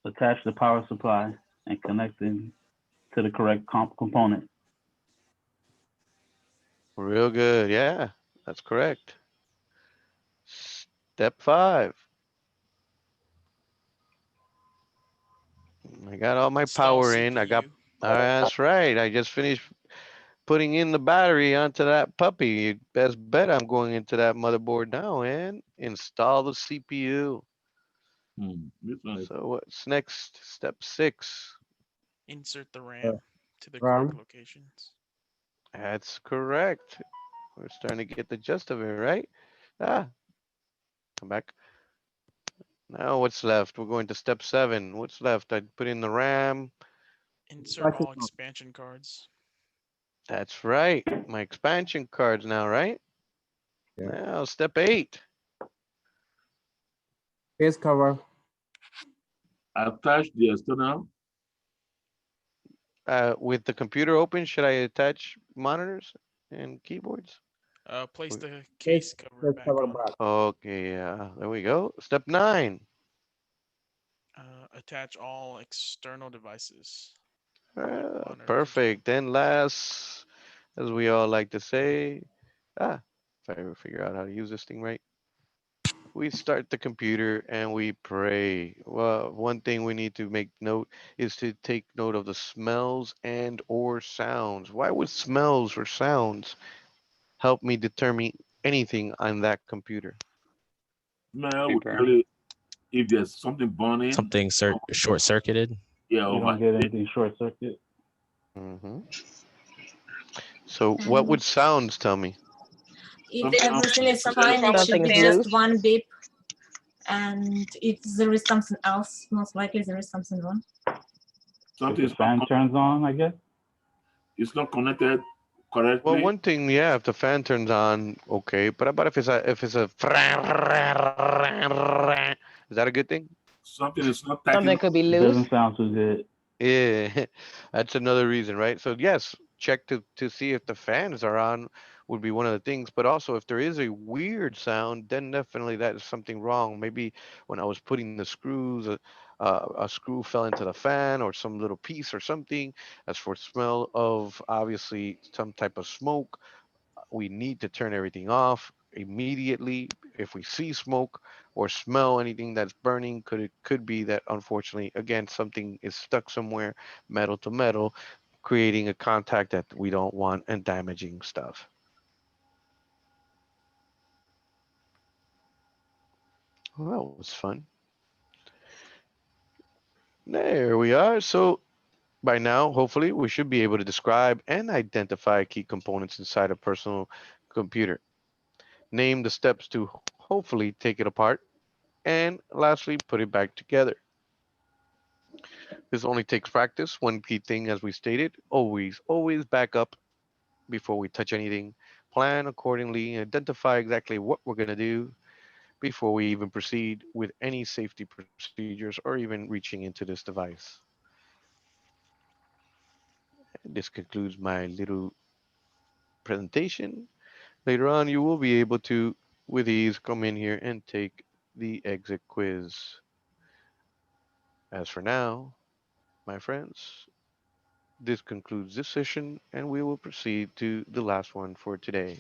Attach the power supply and connect them to the correct component. Real good. Yeah, that's correct. Step five. I got all my Install power in. I got, CPU. that's right. I just finished putting in the battery onto that puppy. You best bet I'm going into that motherboard now and install the CPU. This one is So what's next? Step 6. Insert the RAM to the correct RAM. locations. That's correct. We're starting to get the gist of it, right? Ah, come back. Now what's left? We're going to step 7. What's left? I put in the RAM. Insert all expansion cards. That's right. My expansion cards now, right? Yeah. Now step 8. Case cover. attach the external. With the computer open, should I attach monitors and keyboards? Place We- the case cover back on. back. Okay, yeah, there we go. Step 9. Attach all external devices. Monitors and Perfect. Then last, as we all like to say, if I ever figure out how to use this thing right, we start the computer and we pray. Well, one thing we need to make note is to take note of the smells and or sounds. Why would smells or sounds help me determine anything on that computer? Smell will Paper. tell you if there's something burning. Something short circuited. Yeah, You over. don't get anything short circuit. hmm So what And would sounds tell me? if Something everything is Something fine, it should Something be is just loose. one beep. And if there is something else, most likely there is something wrong. If something the is fan turns on, I guess. it's not connected Well, correctly. one thing, yeah, if the fan turns on, okay. But about if it's a is that a good thing? Something is not tightening. Something could be It loose. doesn't sound too good. Yeah, that's another reason, right? So yes, check to see if the fans are on would be one of the things. But also, if there is a weird sound, then definitely that is something wrong. Maybe when I was putting the screws, a screw fell into the fan or some little piece or something. As for smell of obviously some type of smoke, we need to turn everything off immediately. If we see smoke or smell anything that's burning, could be that unfortunately again something is stuck somewhere, metal to metal, creating a contact that we don't want and damaging stuff. Well, that was fun. There we are. So by now, hopefully, we should be able to describe and identify key components inside a personal computer. Name the steps to hopefully take it apart, and lastly, put it back together. This only takes practice. One key thing, as we stated, always back up before we touch anything. Plan accordingly and identify exactly what we're going to do before we even proceed with any safety procedures or even reaching into this device. And this concludes my little presentation. Later on, you will be able to, with ease, come in here and take the exit quiz. As for now, my friends, this concludes this session, and we will proceed to the last one for today.